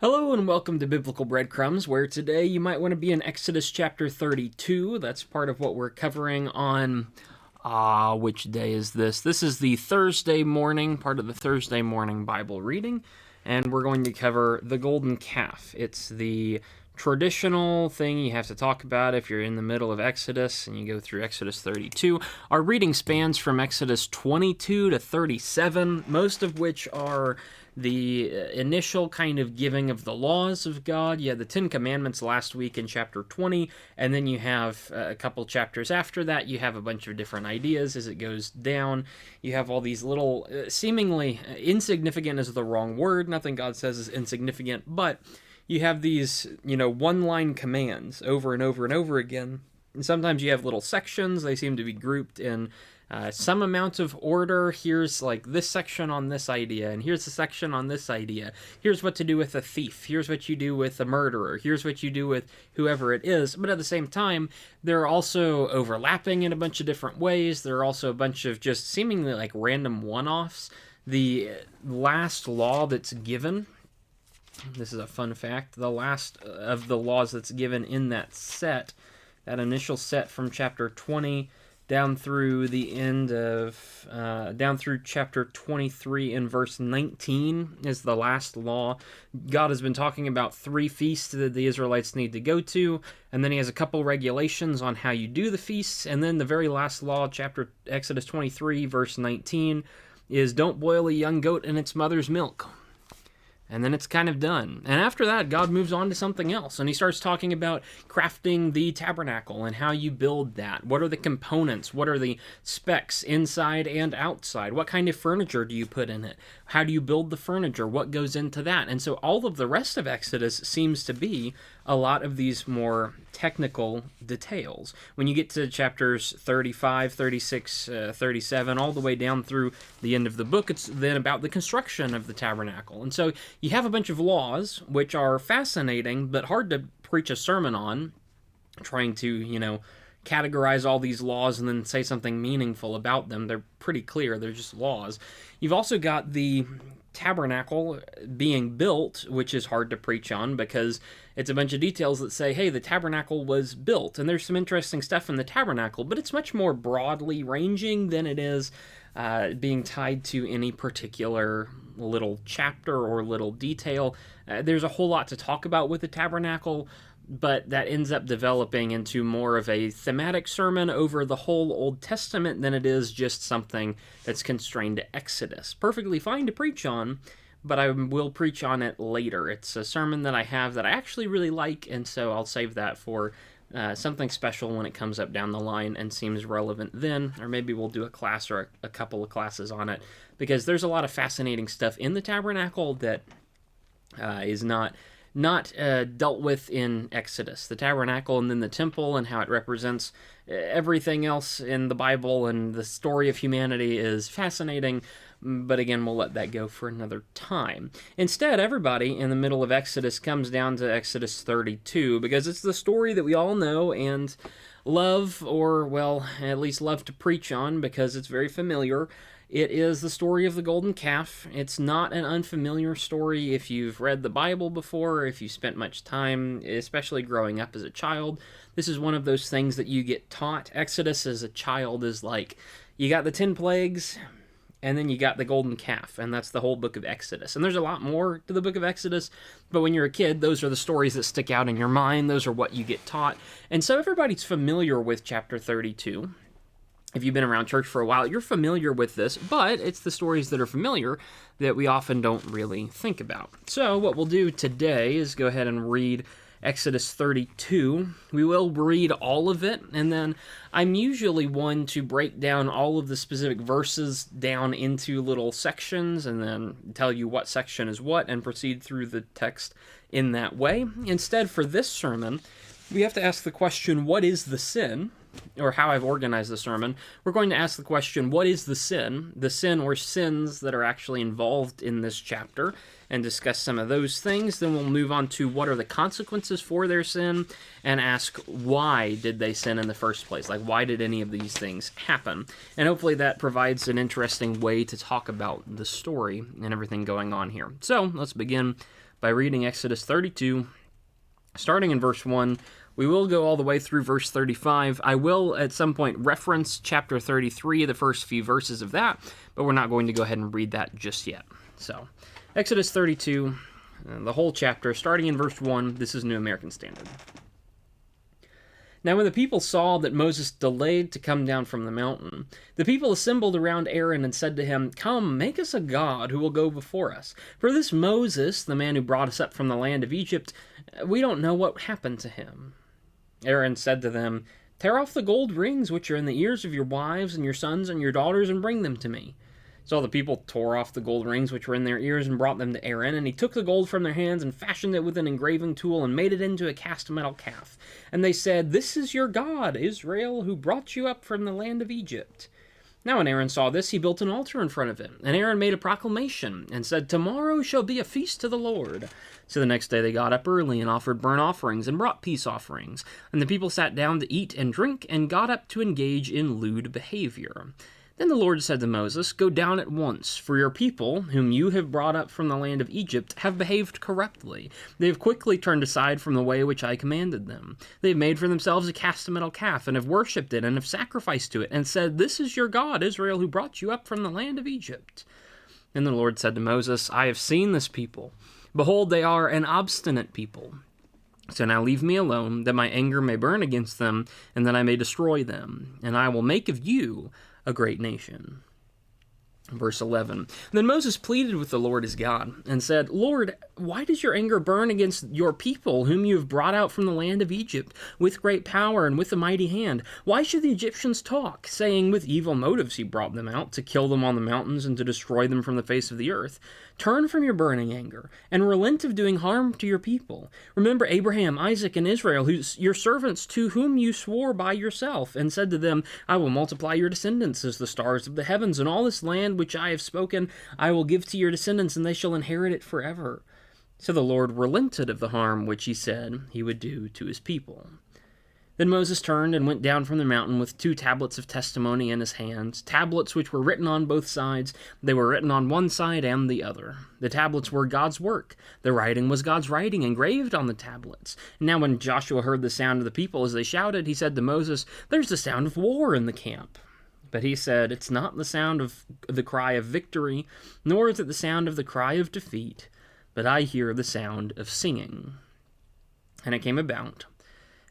Hello and welcome to Biblical Breadcrumbs, where today you might want to be in Exodus chapter 32. That's part of what we're covering on, which day is this? This is the Thursday morning, part of the Thursday morning Bible reading, and we're going to cover the golden calf. It's the traditional thing you have to talk about if you're in the middle of Exodus and you go through Exodus 32. Our reading spans from Exodus 22 to 37, most of which are the initial kind of giving of the laws of God. You had the Ten Commandments last week in chapter 20, and then you have a couple chapters after that. You have a bunch of different ideas as it goes down. You have all these little, seemingly insignificant is the wrong word. Nothing God says is insignificant, but you have these, one-line commands over and over and over again. And sometimes you have little sections. They seem to be grouped in some amount of order. Here's like this section on this idea, and here's the section on this idea. Here's what to do with a thief. Here's what you do with a murderer. Here's what you do with whoever it is. But at the same time, they're also overlapping in a bunch of different ways. There are also a bunch of just seemingly like random one-offs. The last law that's given, this is a fun fact, the last of the laws that's given in that set, that initial set from chapter 20 down through the end of, down through chapter 23 in verse 19 is the last law. God has been talking about 3 feasts that the Israelites need to go to, and then he has a couple regulations on how you do the feasts, and then the very last law, chapter Exodus 23, verse 19, is don't boil a young goat in its mother's milk. And then it's kind of done. And after that, God moves on to something else. And he starts talking about crafting the tabernacle and how you build that. What are the components? What are the specs inside and outside? What kind of furniture do you put in it? How do you build the furniture? What goes into that? And so all of the rest of Exodus seems to be a lot of these more technical details. When you get to chapters 35, 36, 37, all the way down through the end of the book, it's then about the construction of the tabernacle. And so you have a bunch of laws, which are fascinating, but hard to preach a sermon on, trying to, categorize all these laws and then say something meaningful about them. They're pretty clear. They're just laws. You've also got the tabernacle being built, which is hard to preach on because it's a bunch of details that say, hey, the tabernacle was built, and there's some interesting stuff in the tabernacle, but it's much more broadly ranging than it is being tied to any particular little chapter or little detail. There's a whole lot to talk about with the tabernacle, but that ends up developing into more of a thematic sermon over the whole Old Testament than it is just something that's constrained to Exodus. Perfectly fine to preach on, but I will preach on it later. It's a sermon that I have that I actually really like, and so I'll save that for something special when it comes up down the line and seems relevant then, or maybe we'll do a class or a couple of classes on it, because there's a lot of fascinating stuff in the tabernacle that is not dealt with in Exodus. The tabernacle and then the temple and how it represents everything else in the Bible and the story of humanity is fascinating, but again, we'll let that go for another time. Instead, everybody in the middle of Exodus comes down to Exodus 32 because it's the story that we all know and love, or, well, at least love to preach on because it's very familiar. It is the story of the golden calf. It's not an unfamiliar story if you've read the Bible before, or if you spent much time, especially growing up as a child. This is one of those things that you get taught. Exodus as a child is like, you got the 10 plagues, and then you got the golden calf, and that's the whole book of Exodus. And there's a lot more to the book of Exodus, but when you're a kid, those are the stories that stick out in your mind. Those are what you get taught. And so everybody's familiar with chapter 32. If you've been around church for a while, you're familiar with this, but it's the stories that are familiar that we often don't really think about. So what we'll do today is go ahead and read Exodus 32. We will read all of it, and then I'm usually one to break down all of the specific verses down into little sections and then tell you what section is what and proceed through the text in that way. Instead, for this sermon, we have to ask the question, what is the sin? Or how I've organized the sermon, we're going to ask the question, what is the sin? The sin or sins that are actually involved in this chapter, and discuss some of those things. Then we'll move on to what are the consequences for their sin, and ask why did they sin in the first place? Like, why did any of these things happen? And hopefully that provides an interesting way to talk about the story and everything going on here. So let's begin by reading Exodus 32, starting in verse 1. We will go all the way through verse 35. I will, at some point, reference chapter 33, the first few verses of that, but we're not going to go ahead and read that just yet. So, Exodus 32, the whole chapter, starting in verse 1. This is New American Standard. Now when the people saw that Moses delayed to come down from the mountain, the people assembled around Aaron and said to him, "Come, make us a god who will go before us. For this Moses, the man who brought us up from the land of Egypt, we don't know what happened to him." Aaron said to them, "Tear off the gold rings which are in the ears of your wives and your sons and your daughters and bring them to me." So all the people tore off the gold rings which were in their ears and brought them to Aaron, and he took the gold from their hands and fashioned it with an engraving tool and made it into a cast metal calf. And they said, "This is your God, Israel, who brought you up from the land of Egypt." Now when Aaron saw this, he built an altar in front of it. And Aaron made a proclamation and said, "Tomorrow shall be a feast to the Lord." So the next day they got up early and offered burnt offerings and brought peace offerings. And the people sat down to eat and drink and got up to engage in lewd behavior. Then the Lord said to Moses, "Go down at once, for your people, whom you have brought up from the land of Egypt, have behaved corruptly. They have quickly turned aside from the way which I commanded them. They have made for themselves a cast metal calf, and have worshipped it, and have sacrificed to it, and said, 'This is your God, Israel, who brought you up from the land of Egypt.'" And the Lord said to Moses, "I have seen this people. Behold, they are an obstinate people. So now leave me alone, that my anger may burn against them, and that I may destroy them. And I will make of you a great nation." Verse 11. Then Moses pleaded with the Lord his God, and said, "Lord, why does your anger burn against your people, whom you have brought out from the land of Egypt, with great power and with a mighty hand? Why should the Egyptians talk, saying, 'With evil motives he brought them out, to kill them on the mountains and to destroy them from the face of the earth'? Turn from your burning anger, and relent of doing harm to your people. Remember Abraham, Isaac, and Israel, your servants, to whom you swore by yourself, and said to them, 'I will multiply your descendants as the stars of the heavens, and all this land which I have spoken I will give to your descendants, and they shall inherit it forever.' So the Lord relented of the harm which he said he would do to his people. Then Moses turned and went down from the mountain with 2 tablets of testimony in his hands, tablets which were written on both sides. They were written on one side and the other. The tablets were God's work. The writing was God's writing engraved on the tablets. And now when Joshua heard the sound of the people as they shouted, he said to Moses, "There's the sound of war in the camp." But he said, "It's not the sound of the cry of victory, nor is it the sound of the cry of defeat, but I hear the sound of singing." And it came about,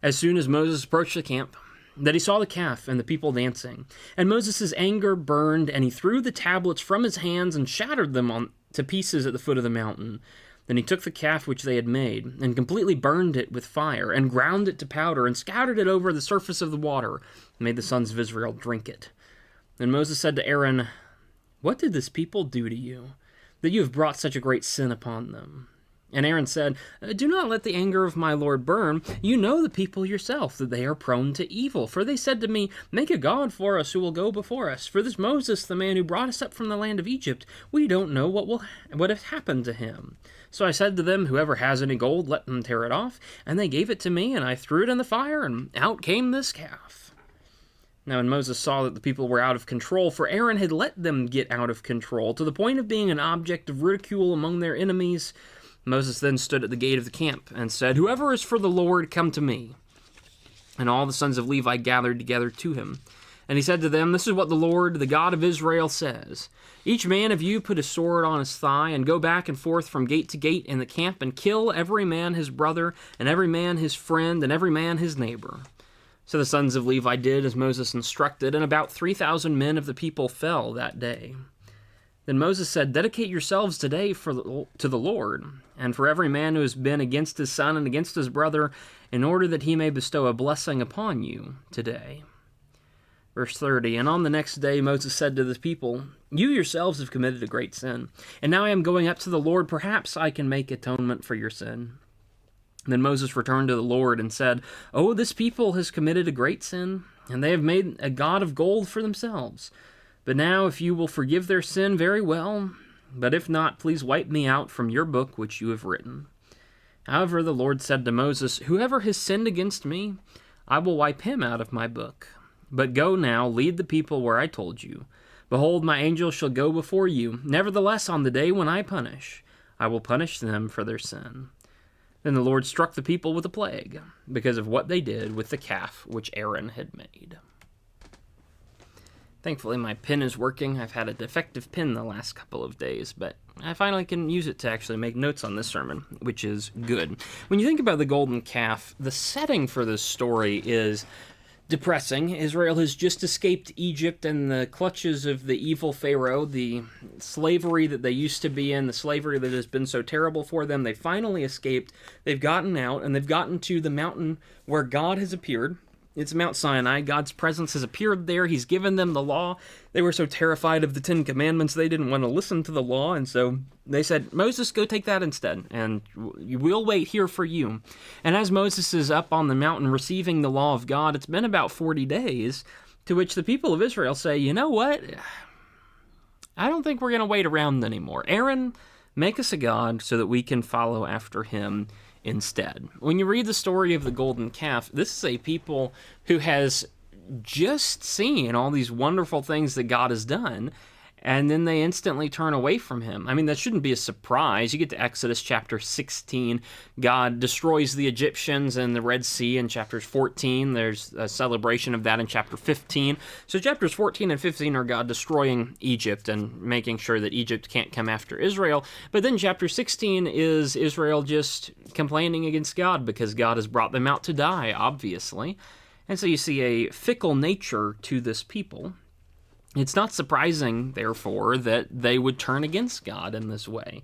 as soon as Moses approached the camp, that he saw the calf and the people dancing. And Moses' anger burned, and he threw the tablets from his hands and shattered them to pieces at the foot of the mountain. Then he took the calf which they had made, and completely burned it with fire, and ground it to powder, and scattered it over the surface of the water, and made the sons of Israel drink it. Then Moses said to Aaron, "What did this people do to you, that you have brought such a great sin upon them?" And Aaron said, "Do not let the anger of my Lord burn. You know the people yourself, that they are prone to evil. For they said to me, 'Make a god for us who will go before us.' For this Moses, the man who brought us up from the land of Egypt, we don't know what has happened to him. So I said to them, 'Whoever has any gold, let them tear it off.' And they gave it to me, and I threw it in the fire, and out came this calf." Now when Moses saw that the people were out of control, for Aaron had let them get out of control, to the point of being an object of ridicule among their enemies, Moses then stood at the gate of the camp and said, "Whoever is for the Lord, come to me." And all the sons of Levi gathered together to him. And he said to them, "This is what the Lord, the God of Israel, says. Each man of you put a sword on his thigh, and go back and forth from gate to gate in the camp, and kill every man his brother, and every man his friend, and every man his neighbor." So the sons of Levi did as Moses instructed, and about 3,000 men of the people fell that day. Then Moses said, "Dedicate yourselves today to the Lord, and for every man who has been against his son and against his brother, in order that he may bestow a blessing upon you today." Verse 30, And on the next day Moses said to the people, "You yourselves have committed a great sin, and now I am going up to the Lord. Perhaps I can make atonement for your sin." Then Moses returned to the Lord and said, "Oh, this people has committed a great sin, and they have made a god of gold for themselves. But now, if you will forgive their sin, very well. But if not, please wipe me out from your book which you have written." However, the Lord said to Moses, "Whoever has sinned against me, I will wipe him out of my book. But go now, lead the people where I told you. Behold, my angel shall go before you. Nevertheless, on the day when I punish, I will punish them for their sin." Then the Lord struck the people with a plague because of what they did with the calf which Aaron had made. Thankfully, my pen is working. I've had a defective pen the last couple of days, but I finally can use it to actually make notes on this sermon, which is good. When you think about the golden calf, the setting for this story is depressing. Israel has just escaped Egypt and the clutches of the evil Pharaoh, the slavery that they used to be in, the slavery that has been so terrible for them. They finally escaped. They've gotten out, and they've gotten to the mountain where God has appeared. It's Mount Sinai. God's presence has appeared there. He's given them the law. They were so terrified of the Ten Commandments, they didn't want to listen to the law, and so they said, "Moses, go take that instead, and we'll wait here for you." And as Moses is up on the mountain receiving the law of God, it's been about 40 days, to which the people of Israel say, "You know what? I don't think we're going to wait around anymore. Aaron, make us a god so that we can follow after him instead." When you read the story of the golden calf, this is a people who has just seen all these wonderful things that God has done, and then they instantly turn away from him. I mean, that shouldn't be a surprise. You get to Exodus chapter 16, God destroys the Egyptians in the Red Sea. In chapters 14, there's a celebration of that in chapter 15. So chapters 14 and 15 are God destroying Egypt and making sure that Egypt can't come after Israel. But then chapter 16 is Israel just complaining against God because God has brought them out to die, obviously. And so you see a fickle nature to this people. It's not surprising, therefore, that they would turn against God in this way.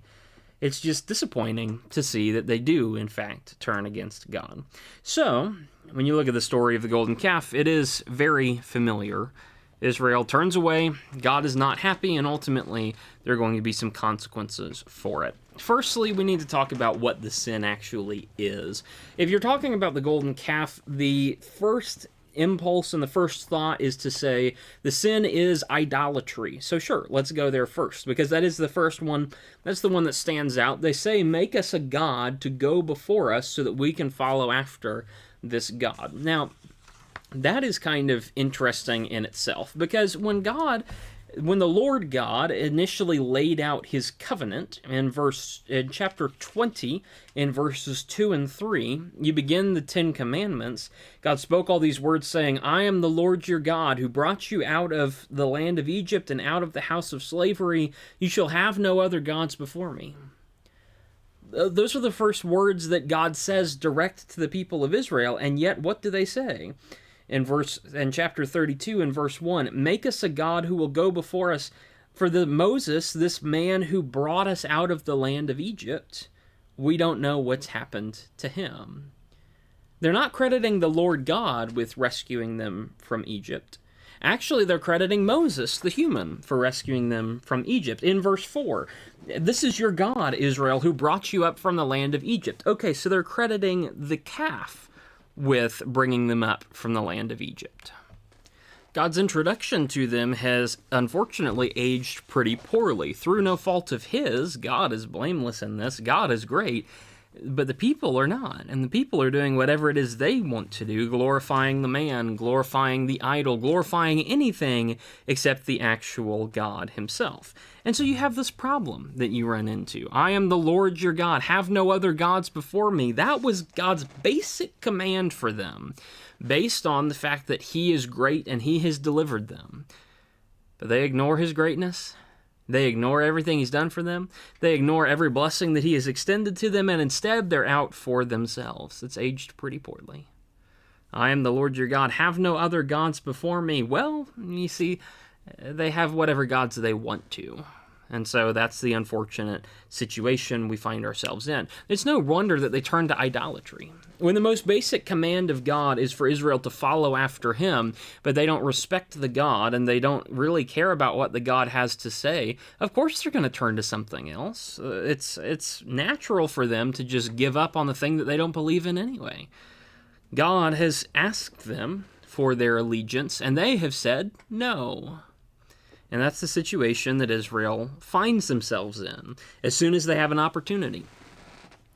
It's just disappointing to see that they do, in fact, turn against God. So, when you look at the story of the golden calf, it is very familiar. Israel turns away, God is not happy, and ultimately there are going to be some consequences for it. Firstly, we need to talk about what the sin actually is. If you're talking about the golden calf, the first impulse and the first thought is to say the sin is idolatry. So sure, let's go there first, because that is the first one. That's the one that stands out. They say, "Make us a god to go before us so that we can follow after this god." Now, that is kind of interesting in itself, because when the Lord God initially laid out his covenant in chapter 20, in verses 2 and 3, you begin the Ten Commandments. God spoke all these words saying, "I am the Lord your God who brought you out of the land of Egypt and out of the house of slavery. You shall have no other gods before me." Those are the first words that God says direct to the people of Israel, and yet what do they say? In chapter 32 and verse 1, "Make us a god who will go before us. For Moses, this man who brought us out of the land of Egypt, we don't know what's happened to him." They're not crediting the Lord God with rescuing them from Egypt. Actually, they're crediting Moses, the human, for rescuing them from Egypt. In verse 4, "This is your God, Israel, who brought you up from the land of Egypt." Okay, so they're crediting the calf with bringing them up from the land of Egypt. God's introduction to them has unfortunately aged pretty poorly. Through no fault of his, God is blameless in this. God is great, but the people are not. And the people are doing whatever it is they want to do, glorifying the man, glorifying the idol, glorifying anything except the actual God himself. And so you have this problem that you run into. "I am the Lord your God. Have no other gods before me." That was God's basic command for them, based on the fact that he is great and he has delivered them. But they ignore his greatness. They ignore everything he's done for them. They ignore every blessing that he has extended to them, and instead they're out for themselves. It's aged pretty poorly. "I am the Lord your God. Have no other gods before me." Well, you see, they have whatever gods they want to. And so that's the unfortunate situation we find ourselves in. It's no wonder that they turn to idolatry. When the most basic command of God is for Israel to follow after him, but they don't respect the God and they don't really care about what the God has to say, of course they're going to turn to something else. It's natural for them to just give up on the thing that they don't believe in anyway. God has asked them for their allegiance, and they have said no. And that's the situation that Israel finds themselves in as soon as they have an opportunity.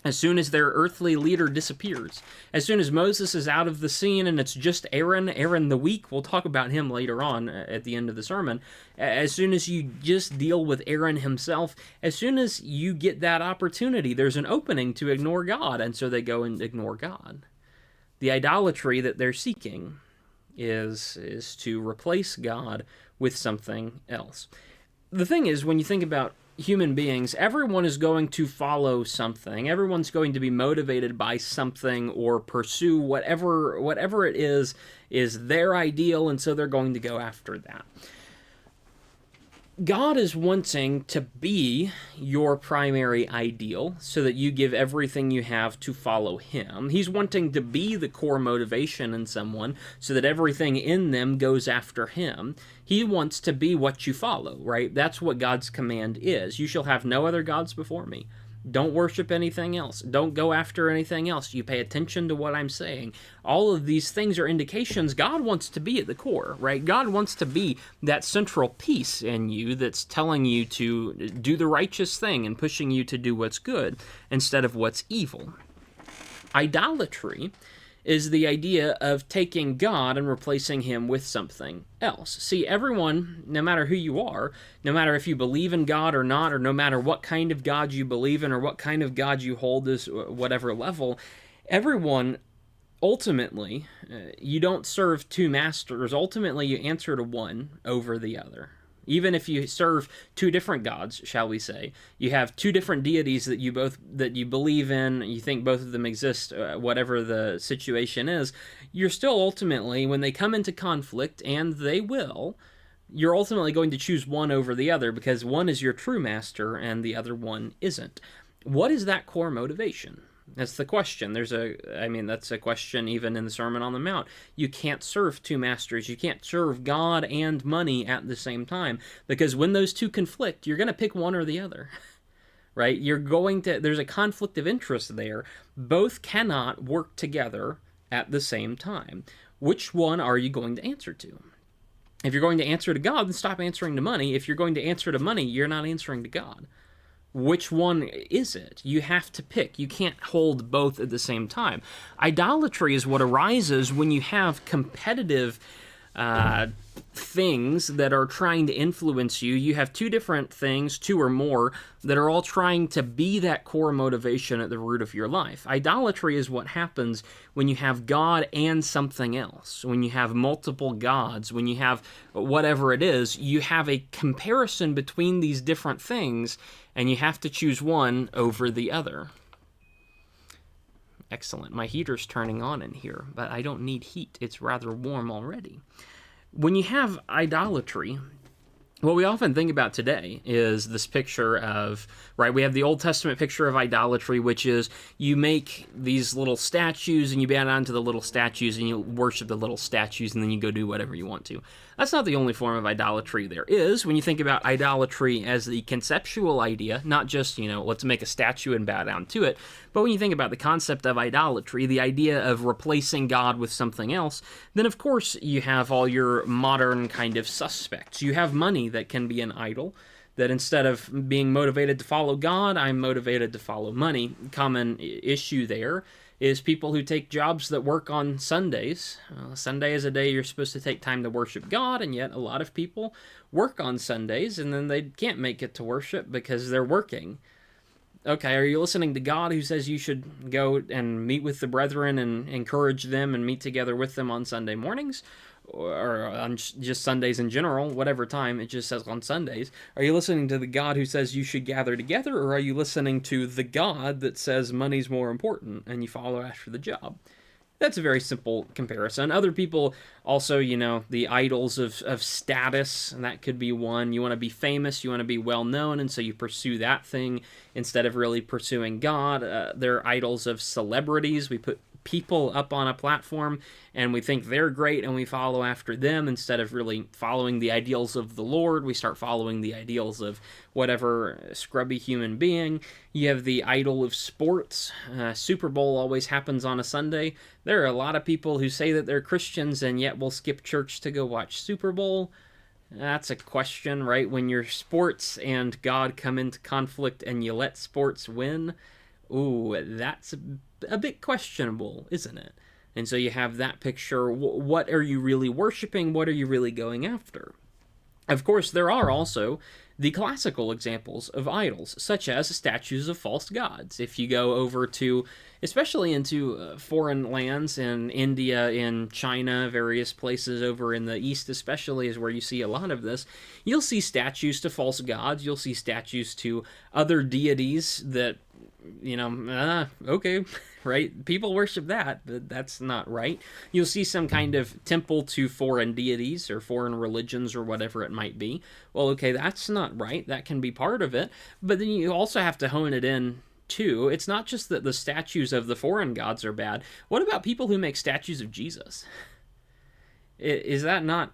As soon as their earthly leader disappears, as soon as Moses is out of the scene and it's just Aaron the weak, we'll talk about him later on at the end of the sermon. As soon as you just deal with Aaron himself, as soon as you get that opportunity, there's an opening to ignore God, and so they go and ignore God. The idolatry that they're seeking is to replace God with something else. The thing is, when you think about human beings, everyone is going to follow something. Everyone's going to be motivated by something or pursue whatever it is their ideal, and so they're going to go after that. God is wanting to be your primary ideal so that you give everything you have to follow Him. He's wanting to be the core motivation in someone so that everything in them goes after Him. He wants to be what you follow, right? That's what God's command is. You shall have no other gods before me. Don't worship anything else. Don't go after anything else. You pay attention to what I'm saying. All of these things are indications God wants to be at the core, right? God wants to be that central piece in you that's telling you to do the righteous thing and pushing you to do what's good instead of what's evil. Idolatry is the idea of taking God and replacing Him with something else. See, everyone, no matter who you are, no matter if you believe in God or not, or no matter what kind of God you believe in or what kind of God you hold as whatever level, everyone, ultimately, you don't serve two masters. Ultimately, you answer to one over the other. Even if you serve two different gods, shall we say, you have two different deities that you believe in, you think both of them exist, whatever the situation is, you're still ultimately, when they come into conflict, and they will, you're ultimately going to choose one over the other because one is your true master and the other one isn't. What is that core motivation? That's the question. That's a question even in the Sermon on the Mount. You can't serve two masters. You can't serve God and money at the same time, because when those two conflict, you're going to pick one or the other, right? There's a conflict of interest there. Both cannot work together at the same time. Which one are you going to answer to? If you're going to answer to God, then stop answering to money. If you're going to answer to money, you're not answering to God. Which one is it? You have to pick. You can't hold both at the same time. Idolatry is what arises when you have competitive things that are trying to influence you. You have two different things, two or more, that are all trying to be that core motivation at the root of your life. Idolatry is what happens when you have God and something else. When you have multiple gods, when you have whatever it is, you have a comparison between these different things, and you have to choose one over the other. Excellent. My heater's turning on in here, but I don't need heat. It's rather warm already. When you have idolatry, what we often think about today is this picture of, right, we have the Old Testament picture of idolatry, which is you make these little statues and you bow down to the little statues and you worship the little statues and then you go do whatever you want to. That's not the only form of idolatry there is. When you think about idolatry as the conceptual idea, not just, let's make a statue and bow down to it, but when you think about the concept of idolatry, the idea of replacing God with something else, then of course you have all your modern kind of suspects. You have money that can be an idol, that instead of being motivated to follow God, I'm motivated to follow money. Common issue there is people who take jobs that work on Sundays. Sunday is a day you're supposed to take time to worship God, and yet a lot of people work on Sundays, and then they can't make it to worship because they're working. Okay, are you listening to God who says you should go and meet with the brethren and encourage them and meet together with them on Sunday mornings? Or on just Sundays in general, whatever time, it just says on Sundays. Are you listening to the God who says you should gather together, or are you listening to the God that says money's more important and you follow after the job? That's a very simple comparison. Other people also, the idols of status, and that could be one. You want to be famous, you want to be well known, and so you pursue that thing instead of really pursuing God. There are idols of celebrities. We put people up on a platform and we think they're great and we follow after them instead of really following the ideals of the Lord. We start following the ideals of whatever scrubby human being. You have the idol of sports. Super Bowl always happens on a Sunday. There are a lot of people who say that they're Christians and yet will skip church to go watch Super Bowl. That's a question, right? When your sports and God come into conflict and you let sports win, ooh, that's a bit questionable, isn't it? And so you have that picture. What are you really worshiping? What are you really going after? Of course, there are also the classical examples of idols, such as statues of false gods. If you go over to, especially into foreign lands in India, in China, various places over in the East especially is where you see a lot of this, you'll see statues to false gods, you'll see statues to other deities that, okay, right? People worship that, but that's not right. You'll see some kind of temple to foreign deities or foreign religions or whatever it might be. Well, okay, that's not right. That can be part of it. But then you also have to hone it in too. It's not just that the statues of the foreign gods are bad. What about people who make statues of Jesus? Is that not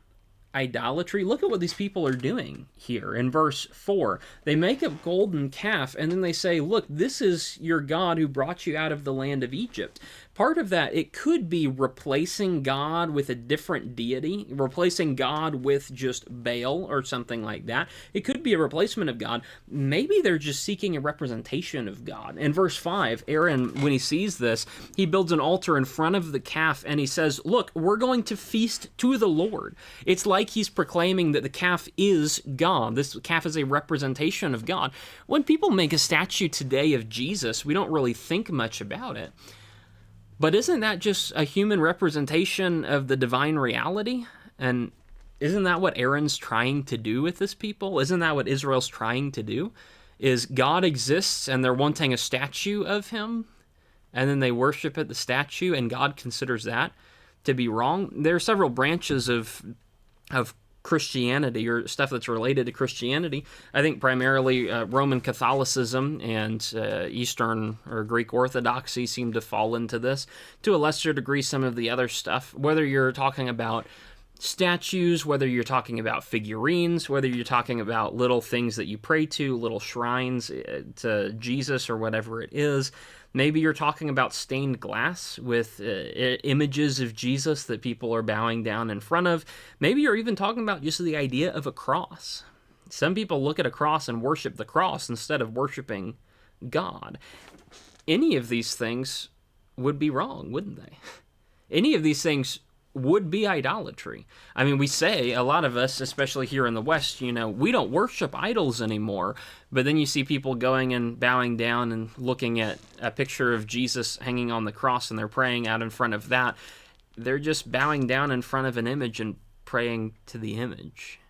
idolatry? Look at what these people are doing here in verse 4. They make a golden calf and then they say, look, this is your God who brought you out of the land of Egypt. Part of that, it could be replacing God with a different deity, replacing God with just Baal or something like that. It could be a replacement of God. Maybe they're just seeking a representation of God. In verse 5, Aaron, when he sees this, he builds an altar in front of the calf and he says, look, we're going to feast to the Lord. It's like he's proclaiming that the calf is God. This calf is a representation of God. When people make a statue today of Jesus, we don't really think much about it. But isn't that just a human representation of the divine reality? And isn't that what Aaron's trying to do with this people? Isn't that what Israel's trying to do? Is God exists and they're wanting a statue of him, and then they worship at the statue, and God considers that to be wrong? There are several branches of Christianity or stuff that's related to Christianity. I think primarily Roman Catholicism and Eastern or Greek Orthodoxy seem to fall into this. To a lesser degree, some of the other stuff, whether you're talking about statues, whether you're talking about figurines, whether you're talking about little things that you pray to, little shrines to Jesus or whatever it is. Maybe you're talking about stained glass with images of Jesus that people are bowing down in front of. Maybe you're even talking about just the idea of a cross. Some people look at a cross and worship the cross instead of worshiping God. Any of these things would be wrong, wouldn't they? Any of these things would be idolatry. I mean, we say, a lot of us, especially here in the West, we don't worship idols anymore, but then you see people going and bowing down and looking at a picture of Jesus hanging on the cross and they're praying out in front of that. They're just bowing down in front of an image and praying to the image.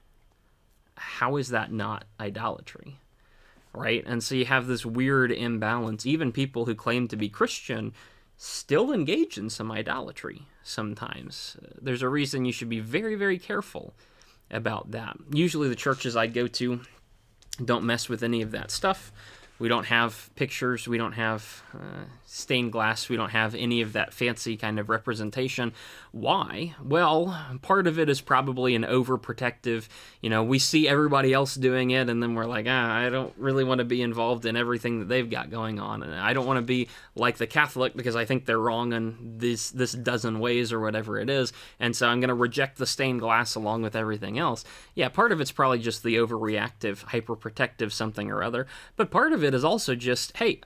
How is that not idolatry? Right? And so you have this weird imbalance. Even people who claim to be Christian still engage in some idolatry sometimes. There's a reason you should be very, very careful about that. Usually the churches I go to don't mess with any of that stuff. We don't have pictures. We don't have stained glass. We don't have any of that fancy kind of representation. Why? Well, part of it is probably an overprotective, we see everybody else doing it, and then we're like, I don't really want to be involved in everything that they've got going on. And I don't want to be like the Catholic because I think they're wrong in this dozen ways or whatever it is. And so I'm going to reject the stained glass along with everything else. Yeah, part of it's probably just the overreactive, hyperprotective something or other. But part of it is also just, hey,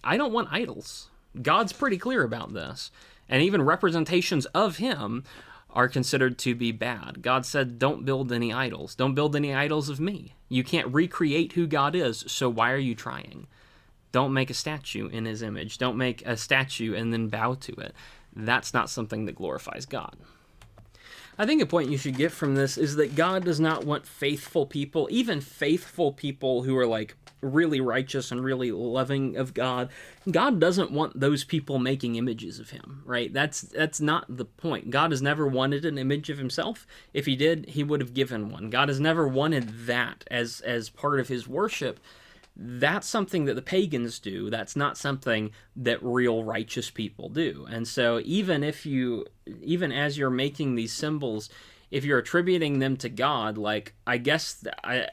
I don't want idols. God's pretty clear about this. And even representations of him are considered to be bad. God said, don't build any idols. Don't build any idols of me. You can't recreate who God is, so why are you trying? Don't make a statue in his image. Don't make a statue and then bow to it. That's not something that glorifies God. I think a point you should get from this is that God does not want faithful people, even faithful people who are like really righteous and really loving of God. God doesn't want those people making images of him, right? That's not the point. God has never wanted an image of himself. If he did, he would have given one. God has never wanted that as part of his worship. That's something that the pagans do. That's not something that real righteous people do. And so even as you're making these symbols, if you're attributing them to God, like, I guess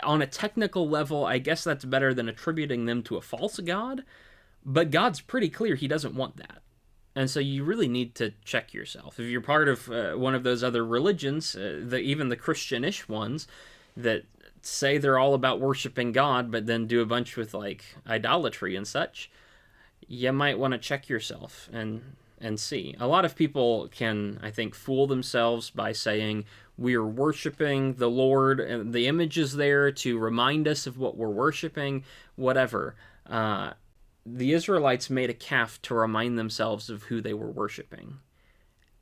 on a technical level, I guess that's better than attributing them to a false God. But God's pretty clear he doesn't want that. And so you really need to check yourself. If you're part of one of those other religions, even the Christian-ish ones, that say they're all about worshiping God, but then do a bunch with like idolatry and such, you might want to check yourself and see. A lot of people can, I think, fool themselves by saying we're worshiping the Lord and the image is there to remind us of what we're worshiping, whatever. The Israelites made a calf to remind themselves of who they were worshiping,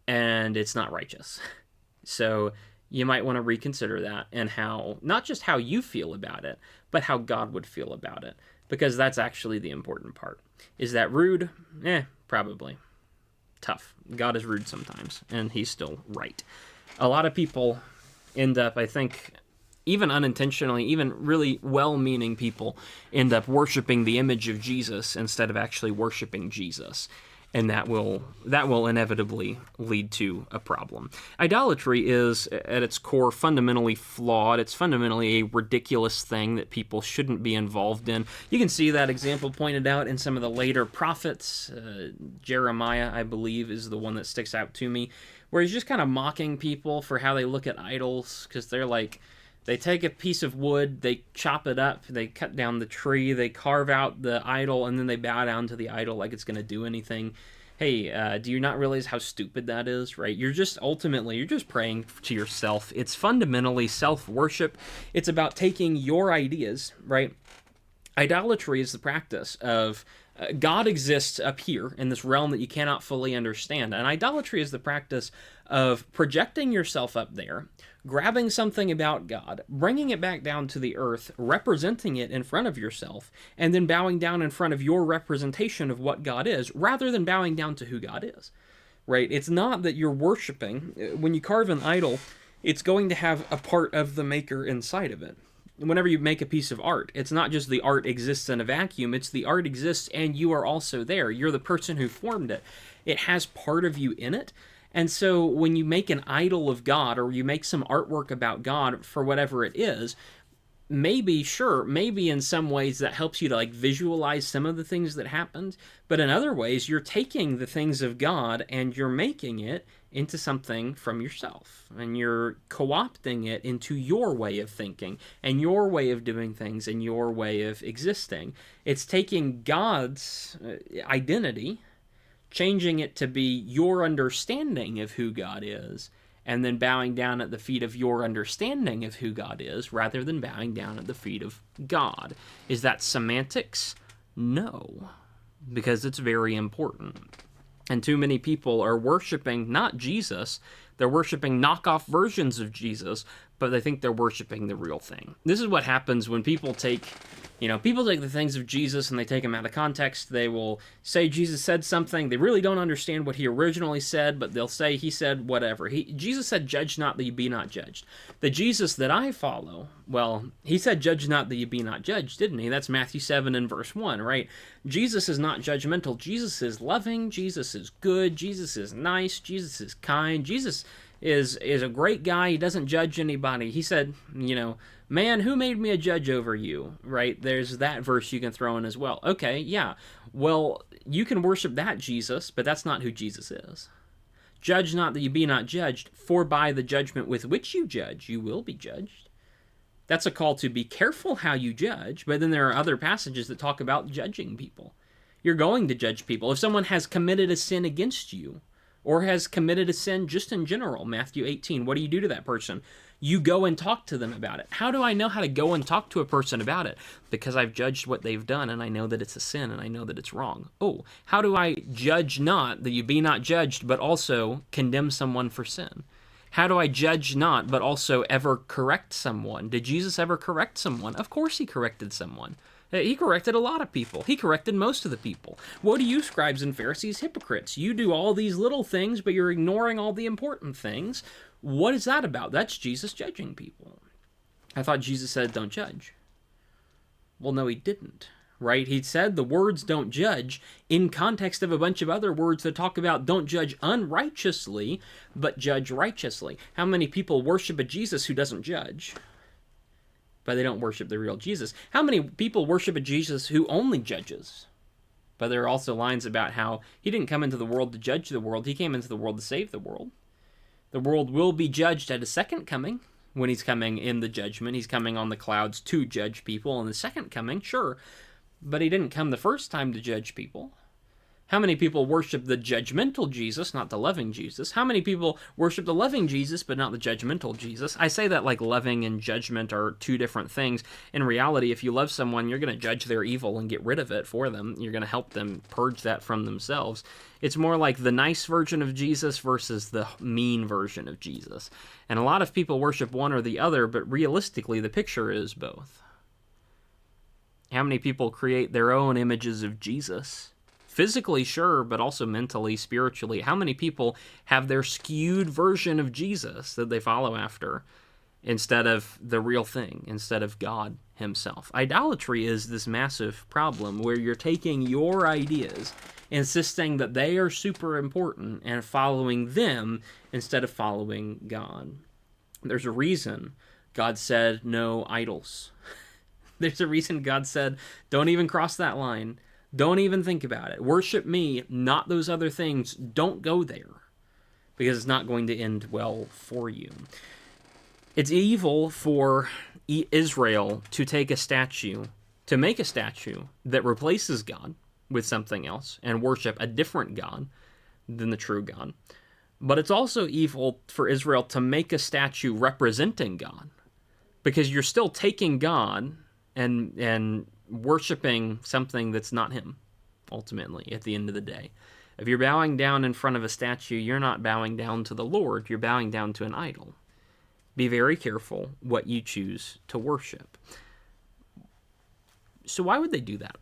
and it's not righteous. So you might want to reconsider that and how, not just how you feel about it, but how God would feel about it, because that's actually the important part. Is that rude? Probably. Tough. God is rude sometimes, and he's still right. A lot of people end up, I think, even unintentionally, even really well-meaning people end up worshiping the image of Jesus instead of actually worshiping Jesus. And that will inevitably lead to a problem. Idolatry is, at its core, fundamentally flawed. It's fundamentally a ridiculous thing that people shouldn't be involved in. You can see that example pointed out in some of the later prophets. Jeremiah, I believe, is the one that sticks out to me, where he's just kind of mocking people for how they look at idols, because they're like, they take a piece of wood, they chop it up, they cut down the tree, they carve out the idol, and then they bow down to the idol like it's going to do anything. Hey, do you not realize how stupid that is, right? You're just praying to yourself. It's fundamentally self-worship. It's about taking your ideas, right? Idolatry is the practice of God exists up here in this realm that you cannot fully understand. And idolatry is the practice of projecting yourself up there, grabbing something about God, bringing it back down to the earth, representing it in front of yourself, and then bowing down in front of your representation of what God is, rather than bowing down to who God is, right? It's not that you're worshiping. When you carve an idol, it's going to have a part of the maker inside of it. Whenever you make a piece of art, it's not just the art exists in a vacuum, it's the art exists and you are also there. You're the person who formed it. It has part of you in it. And so when you make an idol of God, or you make some artwork about God for whatever it is, maybe in some ways that helps you to like visualize some of the things that happened, but in other ways you're taking the things of God and you're making it into something from yourself, and you're co-opting it into your way of thinking and your way of doing things and your way of existing. It's taking God's identity, changing it to be your understanding of who God is, and then bowing down at the feet of your understanding of who God is, rather than bowing down at the feet of God. Is that semantics? No, because it's very important. And too many people are worshiping not Jesus, they're worshiping knockoff versions of Jesus, but they think they're worshiping the real thing. This is what happens when people take the things of Jesus and they take them out of context. They will say Jesus said something. They really don't understand what he originally said, but they'll say he said whatever. Jesus said, judge not that you be not judged. The Jesus that I follow, well, he said, judge not that you be not judged, didn't he? That's Matthew 7 and verse 1, right? Jesus is not judgmental. Jesus is loving. Jesus is good. Jesus is nice. Jesus is kind. Jesus is a great guy. He doesn't judge anybody. He said, man, who made me a judge over you, right? There's that verse you can throw in as well. Okay, yeah. Well, you can worship that Jesus, but that's not who Jesus is. Judge not that you be not judged, for by the judgment with which you judge, you will be judged. That's a call to be careful how you judge, but then there are other passages that talk about judging people. You're going to judge people. If someone has committed a sin against you, or has committed a sin just in general, Matthew 18, what do you do to that person? You go and talk to them about it. How do I know how to go and talk to a person about it? Because I've judged what they've done, and I know that it's a sin, and I know that it's wrong. Oh, how do I judge not that you be not judged, but also condemn someone for sin? How do I judge not, but also ever correct someone? Did Jesus ever correct someone? Of course he corrected someone. He corrected a lot of people. He corrected most of the people. What do you, scribes and Pharisees, hypocrites? You do all these little things, but you're ignoring all the important things. What is that about? That's Jesus judging people. I thought Jesus said, don't judge. Well, no, he didn't, right? He said the words don't judge in context of a bunch of other words that talk about don't judge unrighteously, but judge righteously. How many people worship a Jesus who doesn't judge? But they don't worship the real Jesus. How many people worship a Jesus who only judges? But there are also lines about how he didn't come into the world to judge the world. He came into the world to save the world. The world will be judged at his second coming. When he's coming in the judgment, he's coming on the clouds to judge people. In the second coming, sure. But he didn't come the first time to judge people. How many people worship the judgmental Jesus, not the loving Jesus? How many people worship the loving Jesus, but not the judgmental Jesus? I say that like loving and judgment are two different things. In reality, if you love someone, you're going to judge their evil and get rid of it for them. You're going to help them purge that from themselves. It's more like the nice version of Jesus versus the mean version of Jesus. And a lot of people worship one or the other, but realistically, the picture is both. How many people create their own images of Jesus? Physically, sure, but also mentally, spiritually. How many people have their skewed version of Jesus that they follow after instead of the real thing, instead of God himself? Idolatry is this massive problem where you're taking your ideas, insisting that they are super important, and following them instead of following God. There's a reason God said no idols. There's a reason God said, don't even cross that line. Don't even think about it. Worship me, not those other things. Don't go there, because it's not going to end well for you. It's evil for Israel to take a statue, to make a statue that replaces God with something else and worship a different God than the true God. But it's also evil for Israel to make a statue representing God, because you're still taking God and worshiping something that's not him, ultimately, at the end of the day. If you're bowing down in front of a statue, you're not bowing down to the Lord, you're bowing down to an idol. Be very careful what you choose to worship. So why would they do that?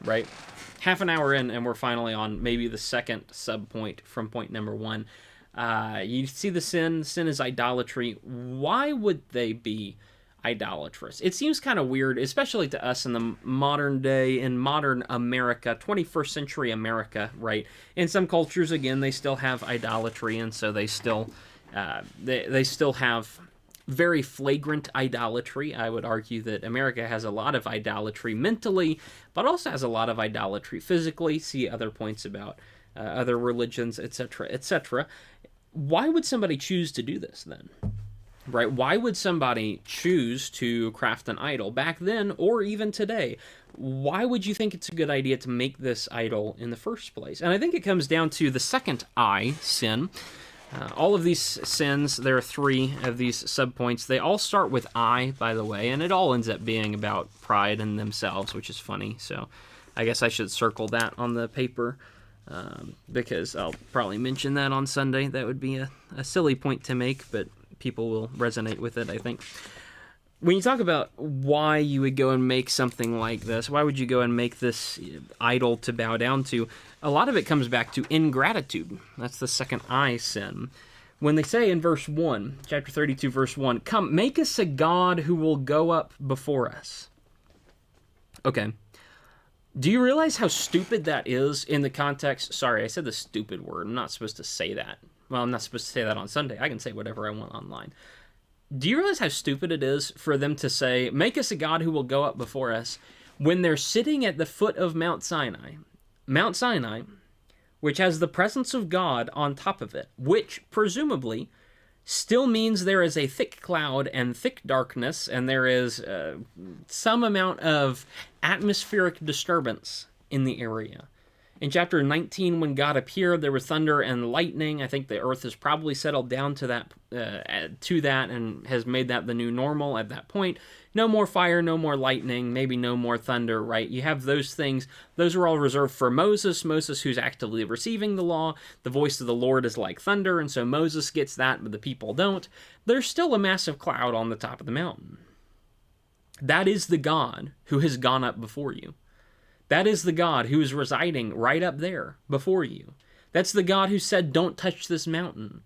Right? Half an hour in, and we're finally on maybe the second sub-point from point number one. You see the sin. Sin is idolatry. Why would they be idolatrous? It seems kind of weird, especially to us in the modern day, in modern America, 21st century America, right? In some cultures, again, they still have idolatry, and so they still they still have very flagrant idolatry. I would argue that America has a lot of idolatry mentally, but also has a lot of idolatry physically. See other points about other religions, etc., etc. Why would somebody choose to do this then? Right? Why would somebody choose to craft an idol back then or even today? Why would you think it's a good idea to make this idol in the first place? And I think it comes down to the second I, sin. All of these sins, there are three of these subpoints. They all start with I, by the way, and it all ends up being about pride in themselves, which is funny. So I guess I should circle that on the paper because I'll probably mention that on Sunday. That would be a silly point to make, but people will resonate with it, I think. When you talk about why you would go and make something like this, why would you go and make this idol to bow down to, a lot of it comes back to ingratitude. That's the second I sin. When they say in verse 1, chapter 32, verse 1, come, make us a god who will go up before us. Okay. Do you realize how stupid that is in the context? Sorry, I said the stupid word. I'm not supposed to say that. Well, I'm not supposed to say that on Sunday. I can say whatever I want online. Do you realize how stupid it is for them to say, make us a god who will go up before us, when they're sitting at the foot of Mount Sinai? Mount Sinai, which has the presence of God on top of it, which presumably still means there is a thick cloud and thick darkness, and there is some amount of atmospheric disturbance in the area. In chapter 19, when God appeared, there was thunder and lightning. I think the earth has probably settled down to that and has made that the new normal at that point. No more fire, no more lightning, maybe no more thunder, right? You have those things. Those are all reserved for Moses, who's actively receiving the law. The voice of the Lord is like thunder, and so Moses gets that, but the people don't. There's still a massive cloud on the top of the mountain. That is the God who has gone up before you. That is the God who is residing right up there before you. That's the God who said, don't touch this mountain.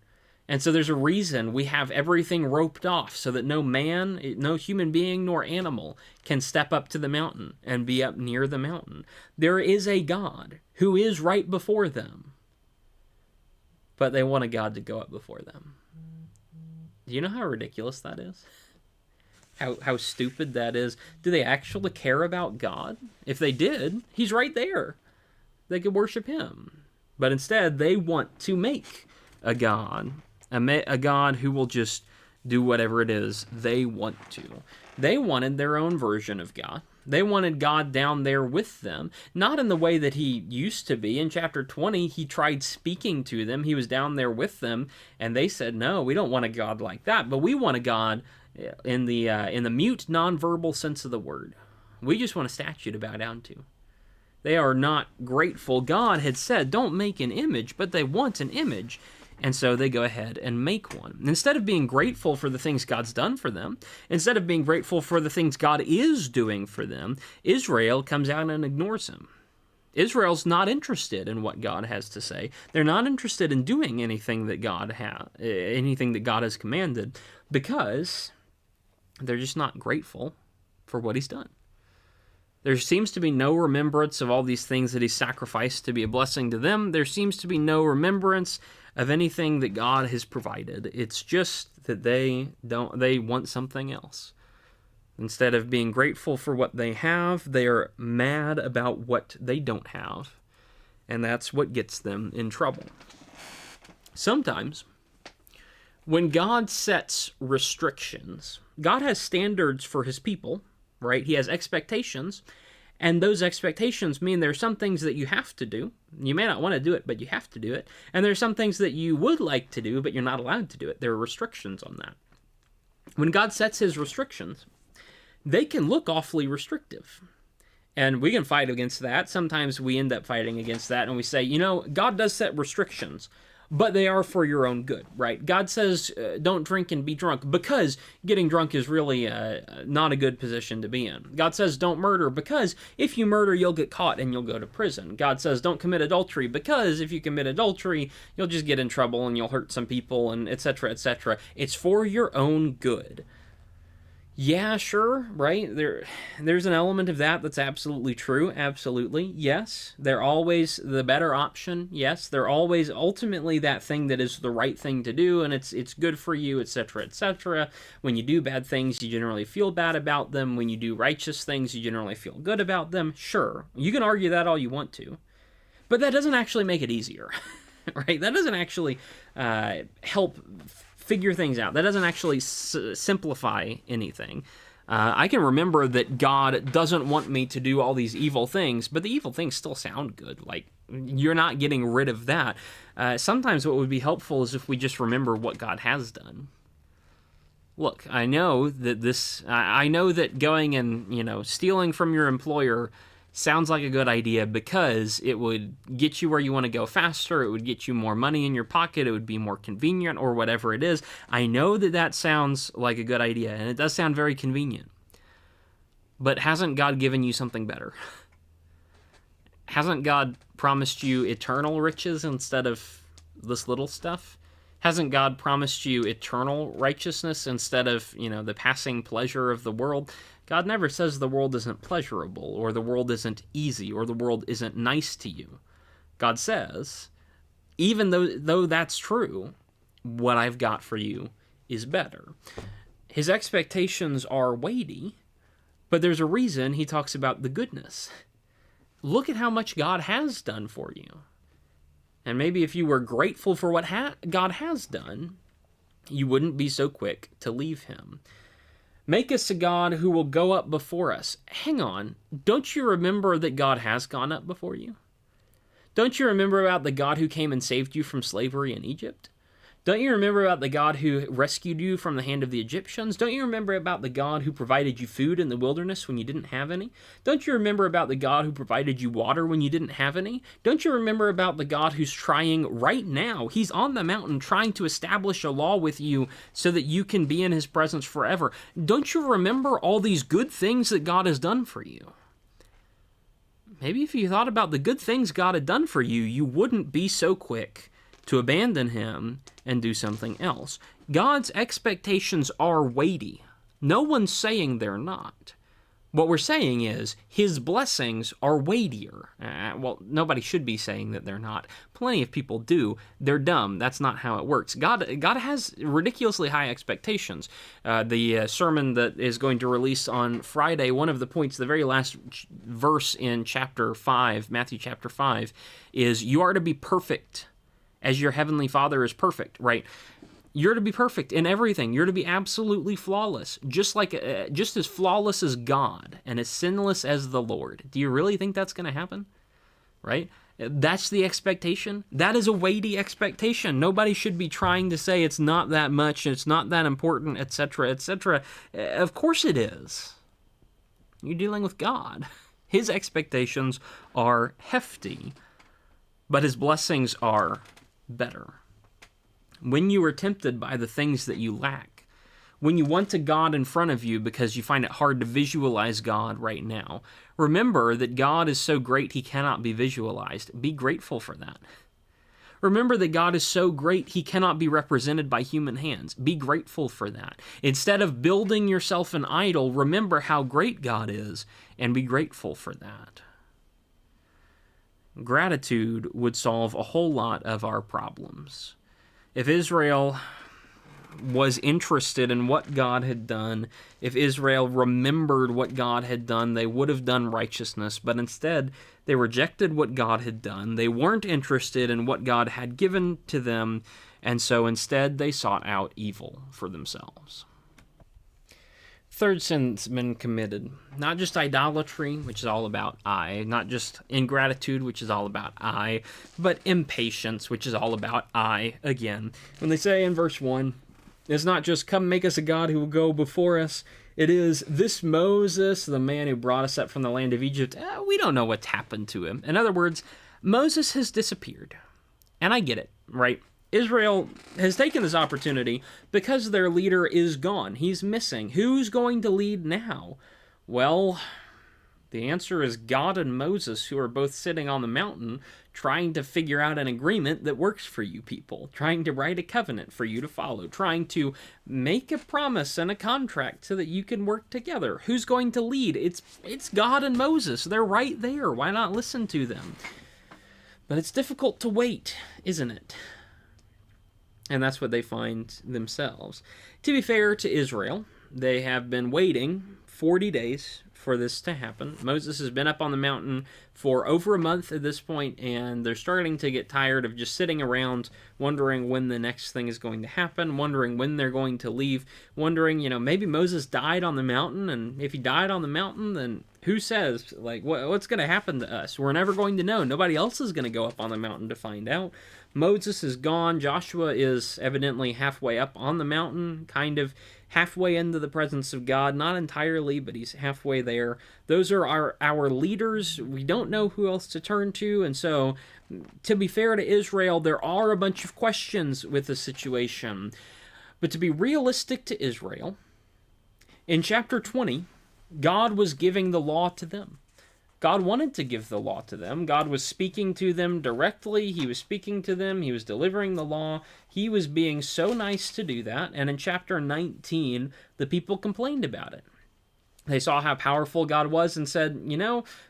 And so there's a reason we have everything roped off so that no man, no human being, nor animal can step up to the mountain and be up near the mountain. There is a God who is right before them, but they want a God to go up before them. Do you know how ridiculous that is? How stupid that is. Do they actually care about God? If they did, he's right there. They could worship him. But instead, they want to make a God who will just do whatever it is they want to. They wanted their own version of God. They wanted God down there with them, not in the way that he used to be. In chapter 20, he tried speaking to them. He was down there with them, and they said, no, we don't want a God like that, but we want a God in the mute, nonverbal sense of the word. We just want a statue to bow down to. They are not grateful. God had said, don't make an image, but they want an image. And so they go ahead and make one. Instead of being grateful for the things God's done for them, instead of being grateful for the things God is doing for them, Israel comes out and ignores him. Israel's not interested in what God has to say. They're not interested in doing anything that God has commanded, because they're just not grateful for what he's done. There seems to be no remembrance of all these things that he sacrificed to be a blessing to them. There seems to be no remembrance of anything that God has provided. It's just that they want something else. Instead of being grateful for what they have, they are mad about what they don't have. And that's what gets them in trouble. Sometimes, when God sets restrictions, God has standards for his people, right? He has expectations, and those expectations mean there are some things that you have to do. You may not want to do it, but you have to do it. And there are some things that you would like to do, but you're not allowed to do it. There are restrictions on that. When God sets his restrictions, they can look awfully restrictive. And we can fight against that. Sometimes we end up fighting against that, and we say, God does set restrictions, but they are for your own good, right? God says, don't drink and be drunk, because getting drunk is really not a good position to be in. God says, don't murder, because if you murder, you'll get caught and you'll go to prison. God says, don't commit adultery, because if you commit adultery, you'll just get in trouble and you'll hurt some people, and etc., etc. It's for your own good. Yeah, sure, right? There's an element of that that's absolutely true. Absolutely, yes. They're always the better option. Yes, they're always ultimately that thing that is the right thing to do, and it's good for you, etc., etc. When you do bad things, you generally feel bad about them. When you do righteous things, you generally feel good about them. Sure, you can argue that all you want to, but that doesn't actually make it easier, right? That doesn't actually help figure things out. That doesn't actually simplify anything. I can remember that God doesn't want me to do all these evil things, but the evil things still sound good. Like, you're not getting rid of that. Sometimes what would be helpful is if we just remember what God has done. Look, I know that going and, stealing from your employer sounds like a good idea because it would get you where you want to go faster, it would get you more money in your pocket, it would be more convenient, or whatever it is. I know that sounds like a good idea, and it does sound very convenient. But hasn't God given you something better? Hasn't God promised you eternal riches instead of this little stuff? Hasn't God promised you eternal righteousness instead of, the passing pleasure of the world? God never says the world isn't pleasurable, or the world isn't easy, or the world isn't nice to you. God says, even though that's true, what I've got for you is better. His expectations are weighty, but there's a reason he talks about the goodness. Look at how much God has done for you. And maybe if you were grateful for what God has done, you wouldn't be so quick to leave him. Make us a God who will go up before us. Hang on, don't you remember that God has gone up before you? Don't you remember about the God who came and saved you from slavery in Egypt? Don't you remember about the God who rescued you from the hand of the Egyptians? Don't you remember about the God who provided you food in the wilderness when you didn't have any? Don't you remember about the God who provided you water when you didn't have any? Don't you remember about the God who's trying right now? He's on the mountain trying to establish a law with you so that you can be in his presence forever. Don't you remember all these good things that God has done for you? Maybe if you thought about the good things God had done for you, you wouldn't be so quick to abandon him and do something else. God's expectations are weighty. No one's saying they're not. What we're saying is his blessings are weightier. Well, nobody should be saying that they're not. Plenty of people do. They're dumb. That's not how it works. God has ridiculously high expectations. The sermon that is going to release on Friday, one of the points, the very last verse in chapter 5, Matthew chapter 5, is you are to be perfect as your heavenly Father is perfect, right? You're to be perfect in everything. You're to be absolutely flawless, just as flawless as God and as sinless as the Lord. Do you really think that's going to happen? Right? That's the expectation. That is a weighty expectation. Nobody should be trying to say it's not that much, it's not that important, etc., etc. Of course it is. You're dealing with God. His expectations are hefty, but his blessings are better. When you are tempted by the things that you lack, when you want a God in front of you because you find it hard to visualize God right now, remember that God is so great he cannot be visualized. Be grateful for that. Remember that God is so great he cannot be represented by human hands. Be grateful for that. Instead of building yourself an idol, remember how great God is and be grateful for that. Gratitude would solve a whole lot of our problems. If Israel was interested in what God had done, if Israel remembered what God had done, they would have done righteousness, but instead they rejected what God had done. They weren't interested in what God had given to them, and so instead they sought out evil for themselves. Third sin's been committed. Not just idolatry, which is all about I, not just ingratitude, which is all about I, but impatience, which is all about I again. When they say in verse 1, it's not just come make us a God who will go before us. It is this Moses, the man who brought us up from the land of Egypt. We don't know what's happened to him. In other words, Moses has disappeared. And I get it, right? Israel has taken this opportunity because their leader is gone. He's missing. Who's going to lead now? Well, the answer is God and Moses, who are both sitting on the mountain trying to figure out an agreement that works for you people, trying to write a covenant for you to follow, trying to make a promise and a contract so that you can work together. Who's going to lead? It's God and Moses. They're right there. Why not listen to them? But it's difficult to wait, isn't it? And that's what they find themselves. To be fair to Israel, they have been waiting 40 days for this to happen. Moses has been up on the mountain for over a month at this point, and they're starting to get tired of just sitting around wondering when the next thing is going to happen, wondering when they're going to leave, wondering, maybe Moses died on the mountain, and if he died on the mountain, then who says, what's going to happen to us? We're never going to know. Nobody else is going to go up on the mountain to find out. Moses is gone. Joshua is evidently halfway up on the mountain, kind of halfway into the presence of God. Not entirely, but he's halfway there. Those are our leaders. We don't know who else to turn to, and so, to be fair to Israel, there are a bunch of questions with the situation. But to be realistic to Israel, in chapter 20, God was giving the law to them. God wanted to give the law to them. God was speaking to them directly. He was speaking to them. He was delivering the law. He was being so nice to do that. And in chapter 19, the people complained about it. They saw how powerful God was and said,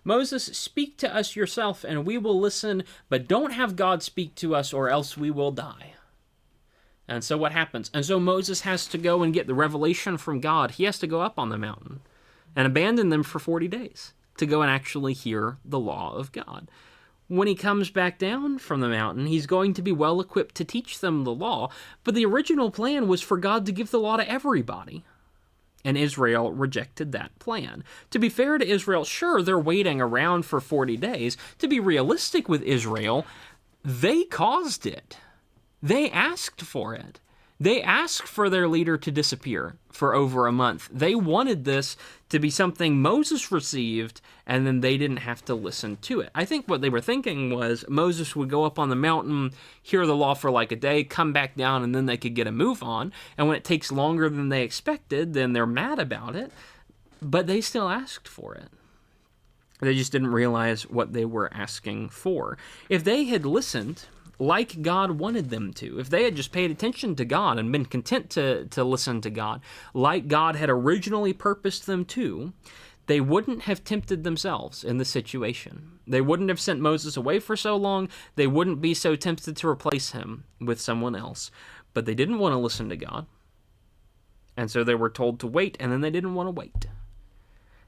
Moses, speak to us yourself and we will listen, but don't have God speak to us or else we will die. And so what happens? And so Moses has to go and get the revelation from God. He has to go up on the mountain and abandon them for 40 days. To go and actually hear the law of God. When he comes back down from the mountain, he's going to be well equipped to teach them the law, but the original plan was for God to give the law to everybody. And Israel rejected that plan. To be fair to Israel, sure, they're waiting around for 40 days. To be realistic with Israel, they caused it. They asked for it. They asked for their leader to disappear for over a month. They wanted this to be something Moses received, and then they didn't have to listen to it. I think what they were thinking was Moses would go up on the mountain, hear the law for like a day, come back down, and then they could get a move on. And when it takes longer than they expected, then they're mad about it. But they still asked for it. They just didn't realize what they were asking for. If they had listened like God wanted them to, if they had just paid attention to God and been content to listen to God, like God had originally purposed them to, they wouldn't have tempted themselves in the situation. They wouldn't have sent Moses away for so long. They wouldn't be so tempted to replace him with someone else. But they didn't want to listen to God. And so they were told to wait, and then they didn't want to wait.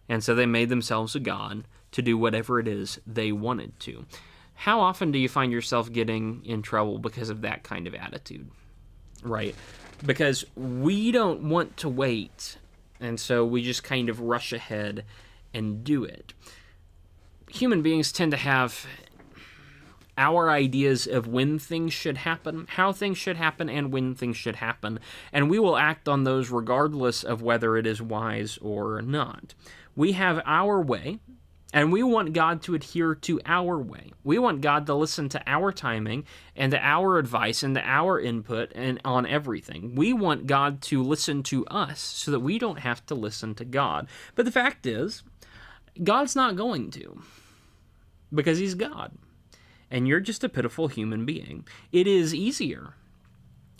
And so they made themselves a god to do whatever it is they wanted to. How often do you find yourself getting in trouble because of that kind of attitude, right? because we don't want to wait, and so we just kind of rush ahead and do it. Human beings tend to have our ideas of when things should happen, how things should happen, and when things should happen, and we will act on those regardless of whether it is wise or not. We have our way, and we want God to adhere to our way. We want God to listen to our timing and to our advice and to our input and on everything. We want God to listen to us so that we don't have to listen to God. But the fact is, God's not going to, because he's God. And you're just a pitiful human being. It is easier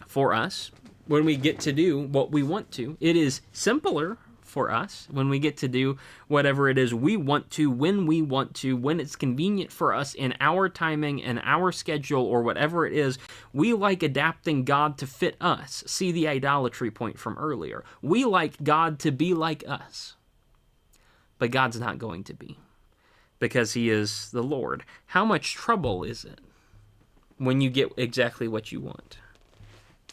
for us when we get to do what we want to. It is simpler for us when we get to do whatever it is we want to, when it's convenient for us in our timing and our schedule or whatever it is. We like adapting God to fit us. See the idolatry point from earlier. We like God to be like us. But God's not going to be, because he is the Lord. How much trouble is it when you get exactly what you want?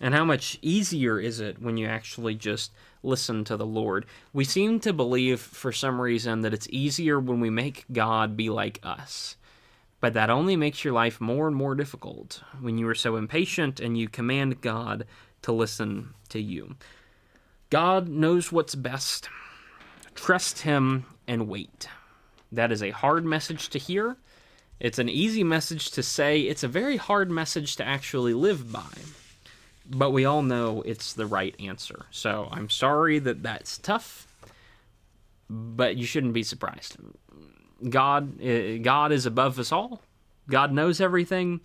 And how much easier is it when you actually just listen to the Lord? We seem to believe, for some reason, that it's easier when we make God be like us. But that only makes your life more and more difficult when you are so impatient and you command God to listen to you. God knows what's best. Trust him and wait. That is a hard message to hear. It's an easy message to say. It's a very hard message to actually live by. But we all know it's the right answer. So I'm sorry that that's tough, but you shouldn't be surprised. God is above us all. God knows everything.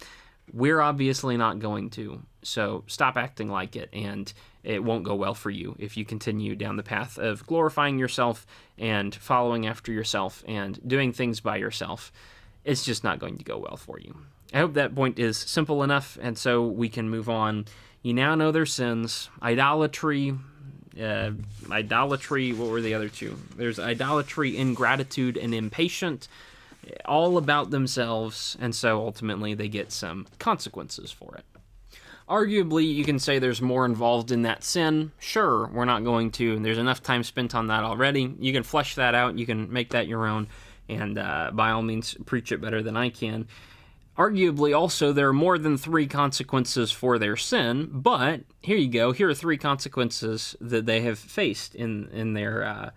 We're obviously not going to. So stop acting like it, and it won't go well for you if you continue down the path of glorifying yourself and following after yourself and doing things by yourself. It's just not going to go well for you. I hope that point is simple enough, and so we can move on. You now know their sins. Idolatry, what were the other two? There's idolatry, ingratitude, and impatient, all about themselves, and so ultimately they get some consequences for it. Arguably, you can say there's more involved in that sin. Sure, we're not going to. There's enough time spent on that already. You can flesh that out. You can make that your own, and by all means, preach it better than I can. Arguably, also, there are more than 3 consequences for their sin, but here you go. Here are 3 consequences that they have faced in their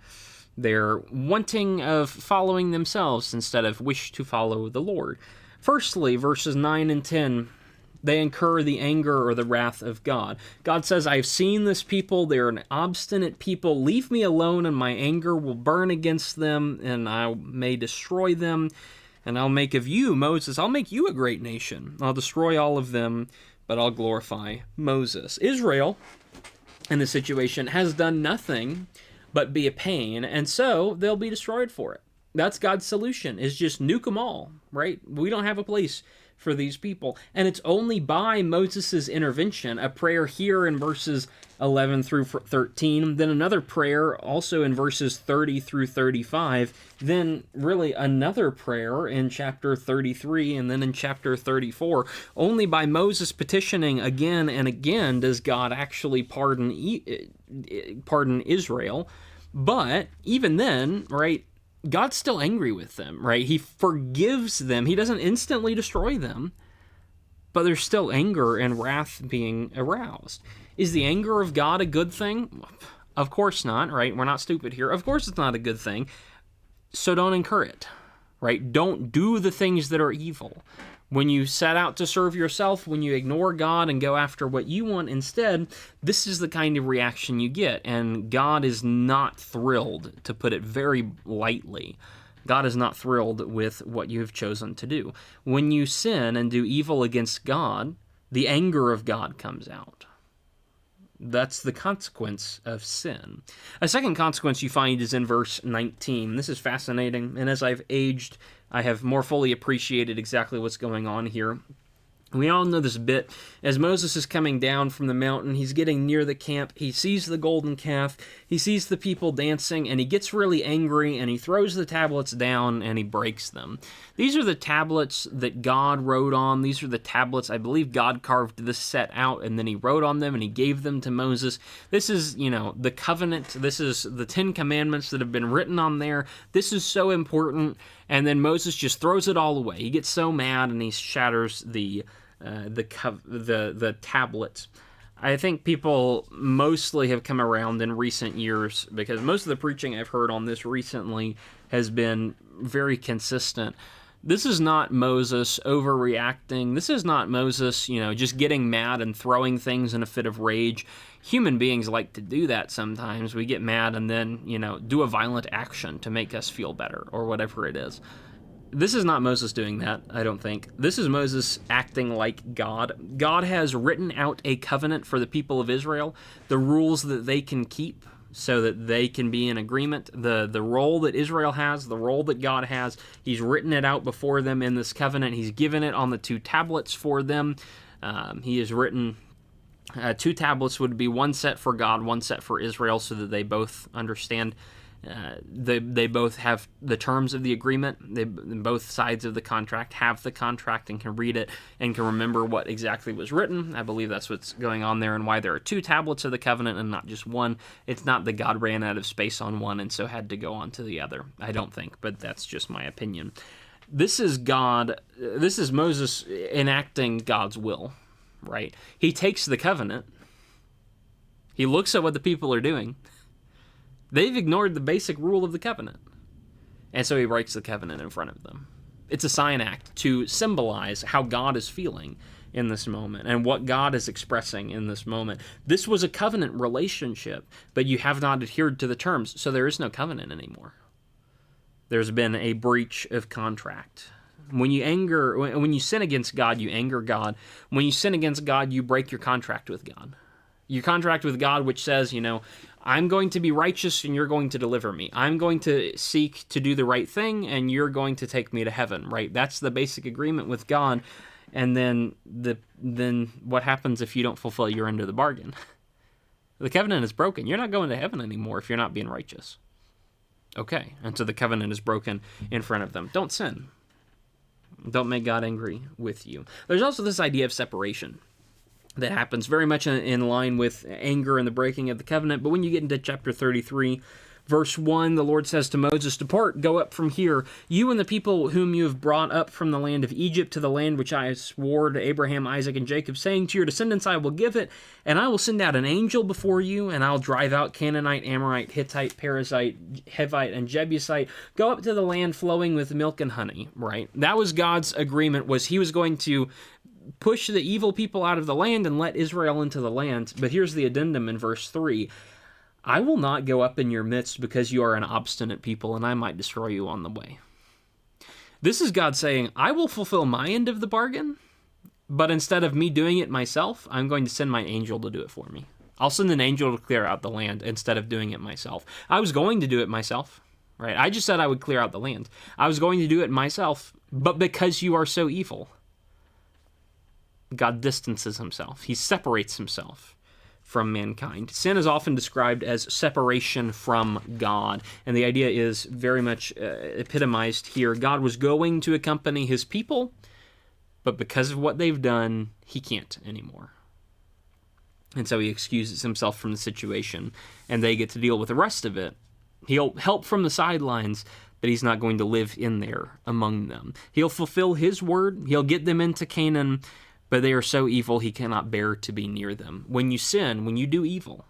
wanting of following themselves instead of wish to follow the Lord. Firstly, verses 9 and 10, they incur the anger or the wrath of God. God says, I've seen this people. They're an obstinate people. Leave me alone, and my anger will burn against them, and I may destroy them. And I'll make of you, Moses, I'll make you a great nation. I'll destroy all of them, but I'll glorify Moses. Israel, in this situation, has done nothing but be a pain, and so they'll be destroyed for it. That's God's solution, is just nuke them all, right? We don't have a place for these people. And it's only by Moses' intervention, a prayer here in verses 11 through 13, then another prayer also in verses 30 through 35, then really another prayer in chapter 33, and then in chapter 34. Only by Moses petitioning again and again does God actually pardon Israel. But even then, right, God's still angry with them, right? He forgives them. He doesn't instantly destroy them, but there's still anger and wrath being aroused. Is the anger of God a good thing? Of course not, right? We're not stupid here. Of course it's not a good thing. So don't incur it, right? Don't do the things that are evil. When you set out to serve yourself, when you ignore God and go after what you want instead, this is the kind of reaction you get. And God is not thrilled, to put it very lightly. God is not thrilled with what you have chosen to do. When you sin and do evil against God, the anger of God comes out. That's the consequence of sin. A second consequence you find is in verse 19. This is fascinating, and as I've aged, I have more fully appreciated exactly what's going on here. We all know this bit. As Moses is coming down from the mountain, he's getting near the camp. He sees the golden calf. He sees the people dancing, and he gets really angry, and he throws the tablets down, and he breaks them. These are the tablets that God wrote on. These are the tablets, I believe God carved this set out, and then he wrote on them, and he gave them to Moses. This is, the covenant. This is the 10 Commandments that have been written on there. This is so important. And then Moses just throws it all away. He gets so mad, and he shatters the tablets. I think people mostly have come around in recent years, because most of the preaching I've heard on this recently has been very consistent. This is not Moses overreacting. This is not Moses, just getting mad and throwing things in a fit of rage. Human beings like to do that sometimes. We get mad and then, do a violent action to make us feel better or whatever it is. This is not Moses doing that, I don't think. This is Moses acting like God. God has written out a covenant for the people of Israel, the rules that they can keep so that they can be in agreement. The role that Israel has, the role that God has, he's written it out before them in this covenant. He's given it on the 2 tablets for them. He has written 2 tablets would be one set for God, one set for Israel, so that they both understand. They both have the terms of the agreement. Both sides of the contract have the contract and can read it and can remember what exactly was written. I believe that's what's going on there, and why there are 2 tablets of the covenant and not just one. It's not that God ran out of space on one and so had to go on to the other. I don't think, but that's just my opinion. This is Moses enacting God's will, right? He takes the covenant. He looks at what the people are doing. They've ignored the basic rule of the covenant. And so he breaks the covenant in front of them. It's a sign act to symbolize how God is feeling in this moment and what God is expressing in this moment. This was a covenant relationship, but you have not adhered to the terms, so there is no covenant anymore. There's been a breach of contract. When you sin against God, you anger God. When you sin against God, you break your contract with God. Your contract with God, which says, I'm going to be righteous and you're going to deliver me. I'm going to seek to do the right thing and you're going to take me to heaven, right? That's the basic agreement with God. And then what happens if you don't fulfill your end of the bargain? The covenant is broken. You're not going to heaven anymore if you're not being righteous. Okay, and so the covenant is broken in front of them. Don't sin. Don't make God angry with you. There's also this idea of separation that happens very much in line with anger and the breaking of the covenant. But when you get into chapter 33, verse 1, the Lord says to Moses, "Depart, go up from here, you and the people whom you have brought up from the land of Egypt to the land which I swore to Abraham, Isaac, and Jacob, saying, to your descendants I will give it, and I will send out an angel before you, and I'll drive out Canaanite, Amorite, Hittite, Perizzite, Hivite, and Jebusite. Go up to the land flowing with milk and honey," right? That was God's agreement, was he was going to push the evil people out of the land and let Israel into the land. But here's the addendum in verse 3. "I will not go up in your midst because you are an obstinate people, and I might destroy you on the way." This is God saying, I will fulfill my end of the bargain, but instead of me doing it myself, I'm going to send my angel to do it for me. I'll send an angel to clear out the land instead of doing it myself. I was going to do it myself, right? I just said I would clear out the land. I was going to do it myself, but because you are so evil, God distances himself. He separates himself from mankind. Sin is often described as separation from God, and the idea is very much epitomized here. God was going to accompany his people, but because of what they've done, he can't anymore. And so he excuses himself from the situation, and they get to deal with the rest of it. He'll help from the sidelines, but he's not going to live in there among them. He'll fulfill his word. He'll get them into Canaan, but they are so evil he cannot bear to be near them. When you sin, when you do evil,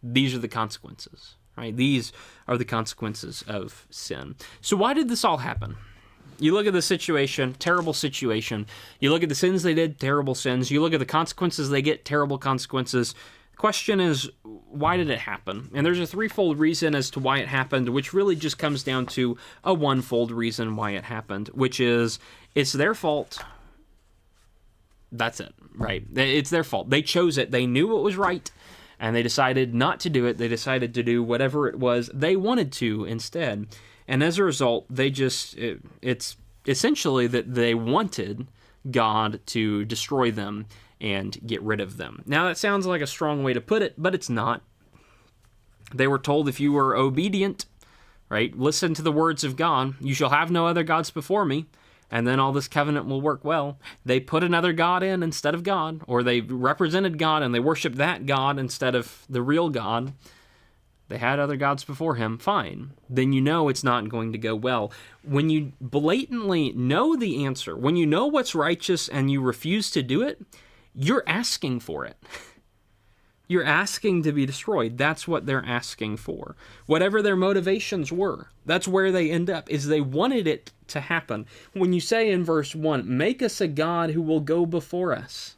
these are the consequences, right? These are the consequences of sin. So why did this all happen? You look at the situation, terrible situation. You look at the sins they did, terrible sins. You look at the consequences they get, terrible consequences. The question is, why did it happen? And there's a threefold reason as to why it happened, which really just comes down to a one-fold reason why it happened, which is it's their fault. That's it, right? It's their fault. They chose it. They knew what was right, and they decided not to do it. They decided to do whatever it was they wanted to instead. And as a result, it's essentially that they wanted God to destroy them and get rid of them. Now, that sounds like a strong way to put it, but it's not. They were told if you were obedient, right, listen to the words of God, you shall have no other gods before me, and then all this covenant will work well. They put another God in instead of God, or they represented God and they worshiped that God instead of the real God. They had other gods before him, fine. Then you know it's not going to go well. When you blatantly know the answer, when you know what's righteous and you refuse to do it, you're asking for it. You're asking to be destroyed. That's what they're asking for. Whatever their motivations were, that's where they end up, is they wanted it to happen. When you say in verse 1, make us a God who will go before us.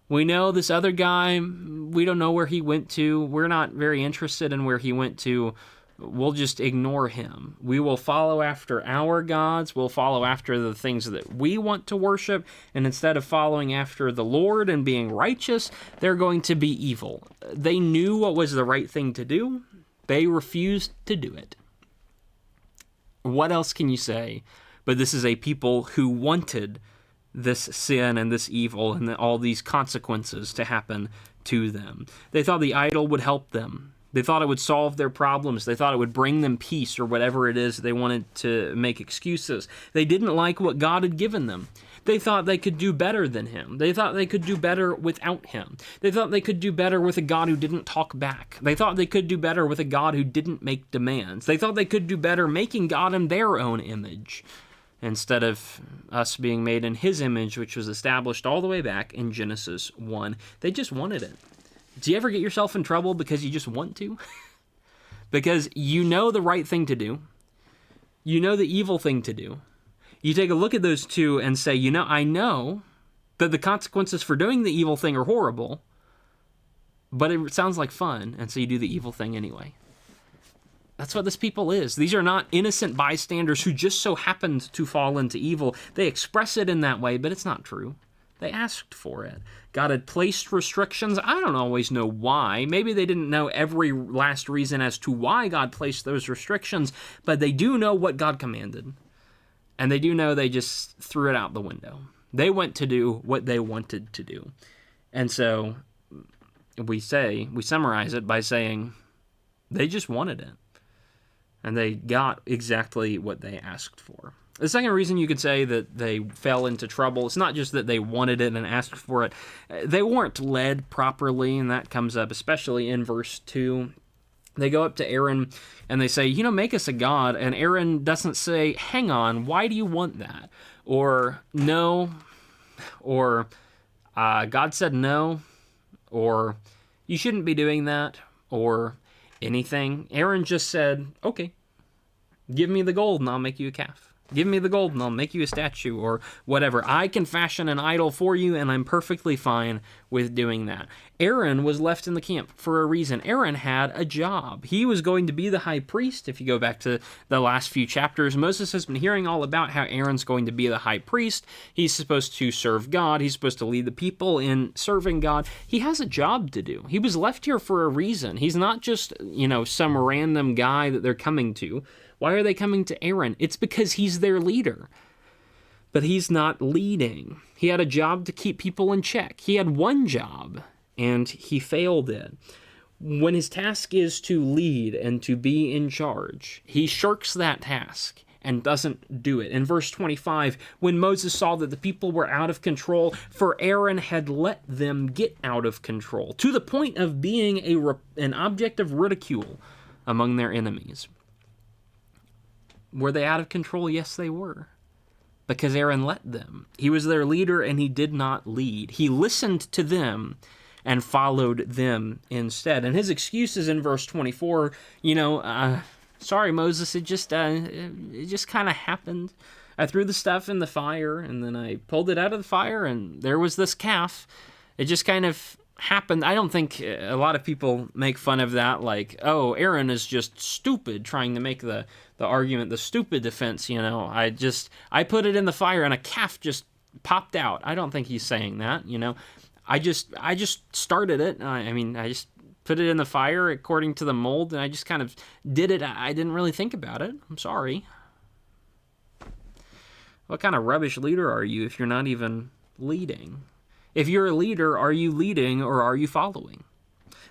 We know this other guy, we don't know where he went to. We're not very interested in where he went to. We'll just ignore him. We will follow after our gods. We'll follow after the things that we want to worship. And instead of following after the Lord and being righteous, they're going to be evil. They knew what was the right thing to do. They refused to do it. What else can you say? But this is a people who wanted this sin and this evil and all these consequences to happen to them. They thought the idol would help them. They thought it would solve their problems. They thought it would bring them peace or whatever it is they wanted to make excuses. They didn't like what God had given them. They thought they could do better than him. They thought they could do better without him. They thought they could do better with a God who didn't talk back. They thought they could do better with a God who didn't make demands. They thought they could do better making God in their own image, instead of us being made in his image, which was established all the way back in Genesis 1. They just wanted it. Do you ever get yourself in trouble because you just want to? Because you know the right thing to do. You know the evil thing to do. You take a look at those two and say, I know that the consequences for doing the evil thing are horrible, but it sounds like fun, and so you do the evil thing anyway. That's what this people is. These are not innocent bystanders who just so happened to fall into evil. They express it in that way, but it's not true. They asked for it. God had placed restrictions. I don't always know why. Maybe they didn't know every last reason as to why God placed those restrictions, but they do know what God commanded. And they do know they just threw it out the window. They went to do what they wanted to do. And so we summarize it by saying they just wanted it. And they got exactly what they asked for. The second reason you could say that they fell into trouble, it's not just that they wanted it and asked for it. They weren't led properly, and that comes up especially in verse 2. They go up to Aaron and they say, make us a god. And Aaron doesn't say, hang on, why do you want that? Or no, or God said no, or you shouldn't be doing that, or anything. Aaron just said, okay, give me the gold and I'll make you a calf. Give me the gold and I'll make you a statue or whatever. I can fashion an idol for you and I'm perfectly fine with doing that. Aaron was left in the camp for a reason. Aaron had a job. He was going to be the high priest. If you go back to the last few chapters, Moses has been hearing all about how Aaron's going to be the high priest. He's supposed to serve God. He's supposed to lead the people in serving God. He has a job to do. He was left here for a reason. He's not just, some random guy that they're coming to. Why are they coming to Aaron? It's because he's their leader. But he's not leading. He had a job to keep people in check. He had one job, and he failed it. When his task is to lead and to be in charge, he shirks that task and doesn't do it. In verse 25, when Moses saw that the people were out of control, for Aaron had let them get out of control, to the point of being an object of ridicule among their enemies. Were they out of control? Yes, they were. Because Aaron let them. He was their leader and he did not lead. He listened to them and followed them instead. And his excuse is in verse 24, sorry, Moses, it just kind of happened. I threw the stuff in the fire and then I pulled it out of the fire and there was this calf. It just kind of happened. I don't think a lot of people make fun of that, like, oh, Aaron is just stupid, trying to make the argument, the stupid defense, I put it in the fire and a calf just popped out. I don't think he's saying that, I just started it. I just put it in the fire according to the mold and I just kind of did it. I didn't really think about it. I'm sorry. What kind of rubbish leader are you if you're not even leading? If you're a leader, are you leading or are you following?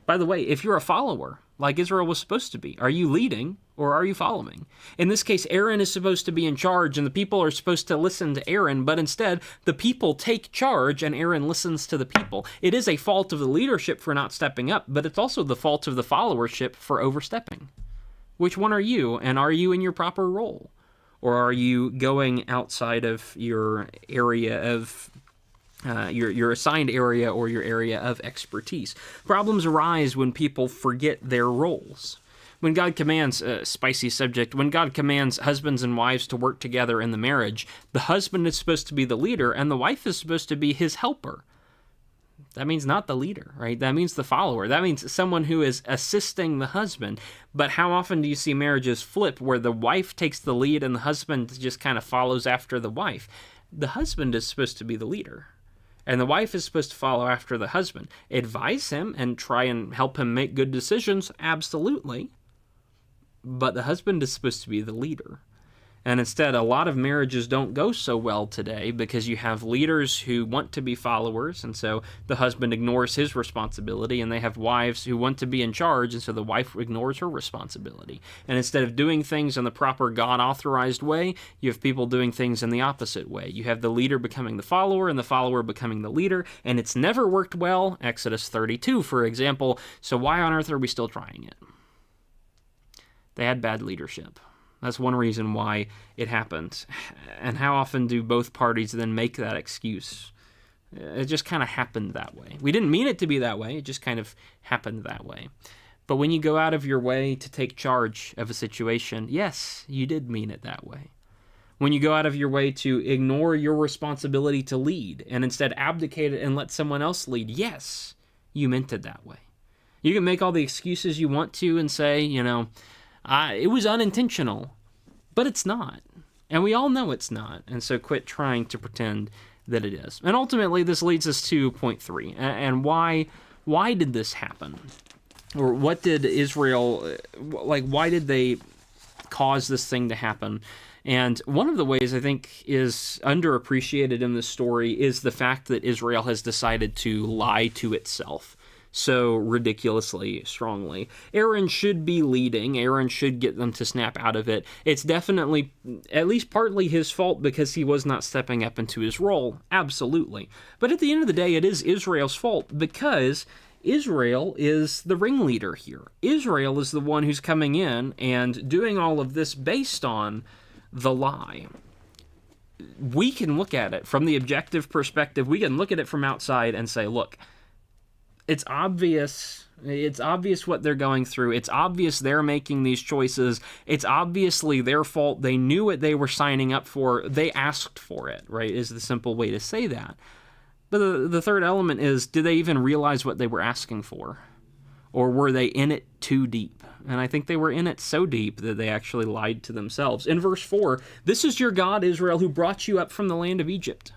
By the way, if you're a follower, like Israel was supposed to be, are you leading or are you following? In this case, Aaron is supposed to be in charge and the people are supposed to listen to Aaron, but instead the people take charge and Aaron listens to the people. It is a fault of the leadership for not stepping up, but it's also the fault of the followership for overstepping. Which one are you, and are you in your proper role? Or are you going outside of your area of your assigned area or your area of expertise? Problems arise when people forget their roles. When God commands, spicy subject, when God commands husbands and wives to work together in the marriage, the husband is supposed to be the leader and the wife is supposed to be his helper. That means not the leader, right? That means the follower. That means someone who is assisting the husband. But how often do you see marriages flip where the wife takes the lead and the husband just kind of follows after the wife? The husband is supposed to be the leader, and the wife is supposed to follow after the husband. Advise him and try and help him make good decisions, absolutely. But the husband is supposed to be the leader. And instead, a lot of marriages don't go so well today because you have leaders who want to be followers, and so the husband ignores his responsibility, and they have wives who want to be in charge, and so the wife ignores her responsibility. And instead of doing things in the proper God-authorized way, you have people doing things in the opposite way. You have the leader becoming the follower, and the follower becoming the leader, and it's never worked well. Exodus 32, for example. So why on earth are we still trying it? They had bad leadership. That's one reason why it happened. And how often do both parties then make that excuse? It just kind of happened that way. We didn't mean it to be that way. It just kind of happened that way. But when you go out of your way to take charge of a situation, yes, you did mean it that way. When you go out of your way to ignore your responsibility to lead and instead abdicate it and let someone else lead, yes, you meant it that way. You can make all the excuses you want to and say, it was unintentional, but it's not. And we all know it's not. And so quit trying to pretend that it is. And ultimately, this leads us to point 3. And why did this happen? Or what did Israel, why did they cause this thing to happen? And one of the ways I think is underappreciated in this story is the fact that Israel has decided to lie to itself so ridiculously strongly. Aaron should be leading. Aaron should get them to snap out of it. It's definitely, at least partly his fault because he was not stepping up into his role. Absolutely. But at the end of the day, it is Israel's fault because Israel is the ringleader here. Israel is the one who's coming in and doing all of this based on the lie. We can look at it from the objective perspective. We can look at it from outside and say, look, it's obvious what they're going through. It's obvious they're making these choices. It's obviously their fault. They knew what they were signing up for. They asked for it, right, is the simple way to say that. But the third element is, did they even realize what they were asking for? Or were they in it too deep? And I think they were in it so deep that they actually lied to themselves. In verse 4, this is your God, Israel, who brought you up from the land of Egypt.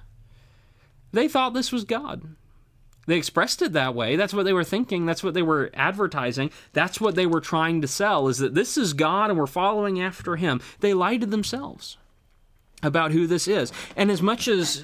They thought this was God. They expressed it that way. That's what they were thinking. That's what they were advertising. That's what they were trying to sell, is that this is God and we're following after him. They lied to themselves about who this is. And as much as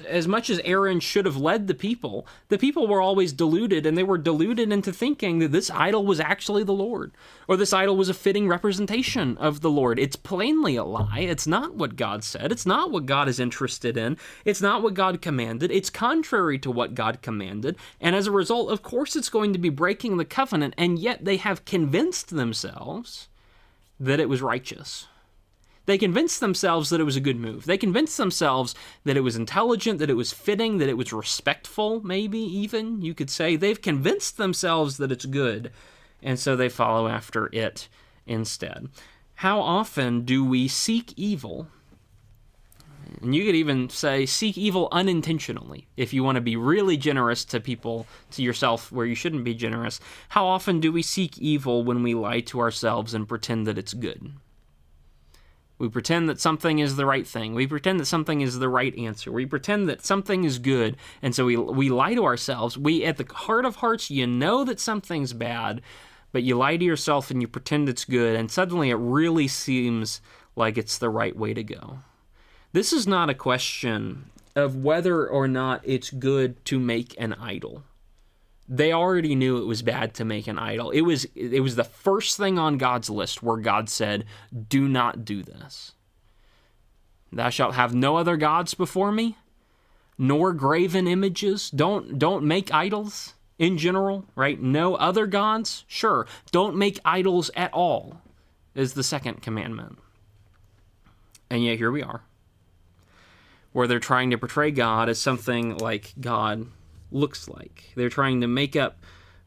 Aaron should have led the people were always deluded, and they were deluded into thinking that this idol was actually the Lord, or this idol was a fitting representation of the Lord. It's plainly a lie. It's not what God said. It's not what God is interested in. It's not what God commanded. It's contrary to what God commanded. And as a result, of course, it's going to be breaking the covenant, and yet they have convinced themselves that it was righteous. They convinced themselves that it was a good move. They convinced themselves that it was intelligent, that it was fitting, that it was respectful, maybe even, you could say. They've convinced themselves that it's good, and so they follow after it instead. How often do we seek evil? And you could even say seek evil unintentionally if you want to be really generous to people, to yourself, where you shouldn't be generous. How often do we seek evil when we lie to ourselves and pretend that it's good? We pretend that something is the right thing. We pretend that something is the right answer. We pretend that something is good, and so we lie to ourselves. At the heart of hearts, you know that something's bad, but you lie to yourself and you pretend it's good, and suddenly it really seems like it's the right way to go. This is not a question of whether or not it's good to make an idol. They already knew it was bad to make an idol. It was the first thing on God's list where God said, do not do this. Thou shalt have no other gods before me, nor graven images. Don't make idols in general, right? No other gods? Sure. Don't make idols at all is the second commandment. And yet here we are, where they're trying to portray God as something like God looks like. They're trying to make up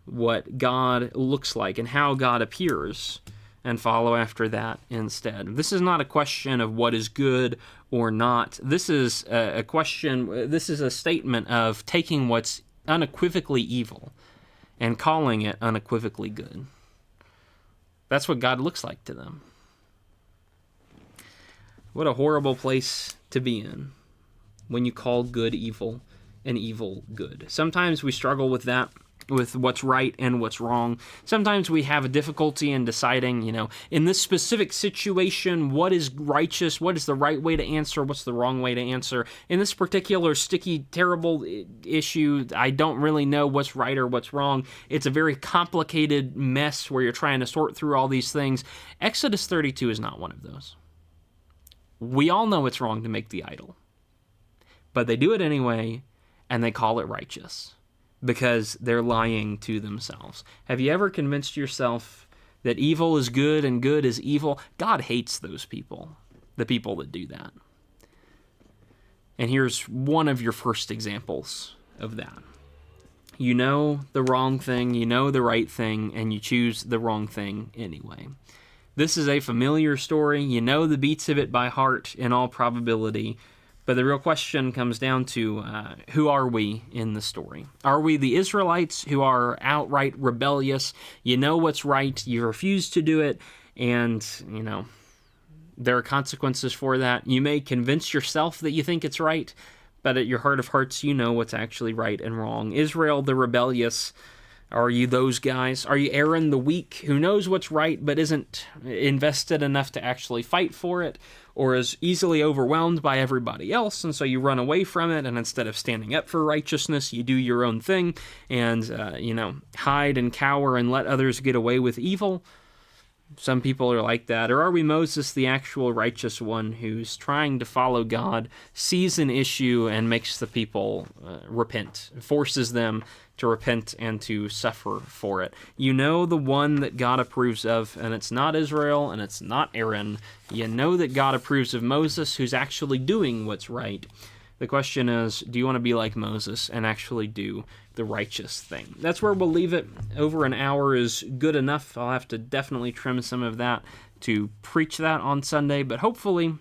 what God looks like and how God appears and follow after that instead. This is not a question of what is good or not. This is a question, this is a statement of taking what's unequivocally evil and calling it unequivocally good. That's what God looks like to them. What a horrible place to be in when you call good evil and evil good. Sometimes we struggle with that, with what's right and what's wrong. Sometimes we have a difficulty in deciding, in this specific situation, what is righteous, what is the right way to answer, what's the wrong way to answer. In this particular sticky, terrible issue, I don't really know what's right or what's wrong. It's a very complicated mess where you're trying to sort through all these things. Exodus 32 is not one of those. We all know it's wrong to make the idol, but they do it anyway, and they call it righteous because they're lying to themselves. Have you ever convinced yourself that evil is good and good is evil? God hates those people, the people that do that. And here's one of your first examples of that. You know the wrong thing, you know the right thing, and you choose the wrong thing anyway. This is a familiar story. You know the beats of it by heart in all probability. But the real question comes down to who are we in the story? Are we the Israelites who are outright rebellious? You know what's right, you refuse to do it, and, there are consequences for that. You may convince yourself that you think it's right, but at your heart of hearts, you know what's actually right and wrong. Israel, the rebellious, are you those guys? Are you Aaron the weak, who knows what's right but isn't invested enough to actually fight for it, or is easily overwhelmed by everybody else, and so you run away from it, and instead of standing up for righteousness, you do your own thing and, hide and cower and let others get away with evil? Some people are like that. Or are we Moses, the actual righteous one who's trying to follow God, sees an issue and makes the people repent, forces them to repent and to suffer for it? You know the one that God approves of, and it's not Israel and it's not Aaron. You know that God approves of Moses, who's actually doing what's right. The question is, do you want to be like Moses and actually do the righteous thing? That's where we'll leave it. Over an hour is good enough. I'll have to definitely trim some of that to preach that on Sunday, but hopefully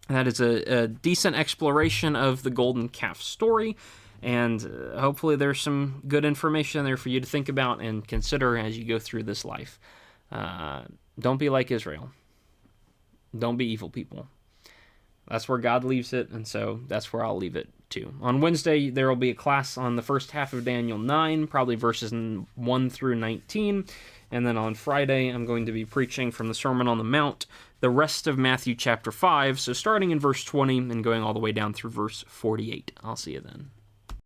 that is a decent exploration of the golden calf story, and hopefully there's some good information there for you to think about and consider as you go through this life. Don't be like Israel. Don't be evil people. That's where God leaves it, and so that's where I'll leave it too. On Wednesday, there will be a class on the first half of Daniel 9, probably verses 1 through 19. And then on Friday, I'm going to be preaching from the Sermon on the Mount, the rest of Matthew chapter 5, so starting in verse 20 and going all the way down through verse 48. I'll see you then.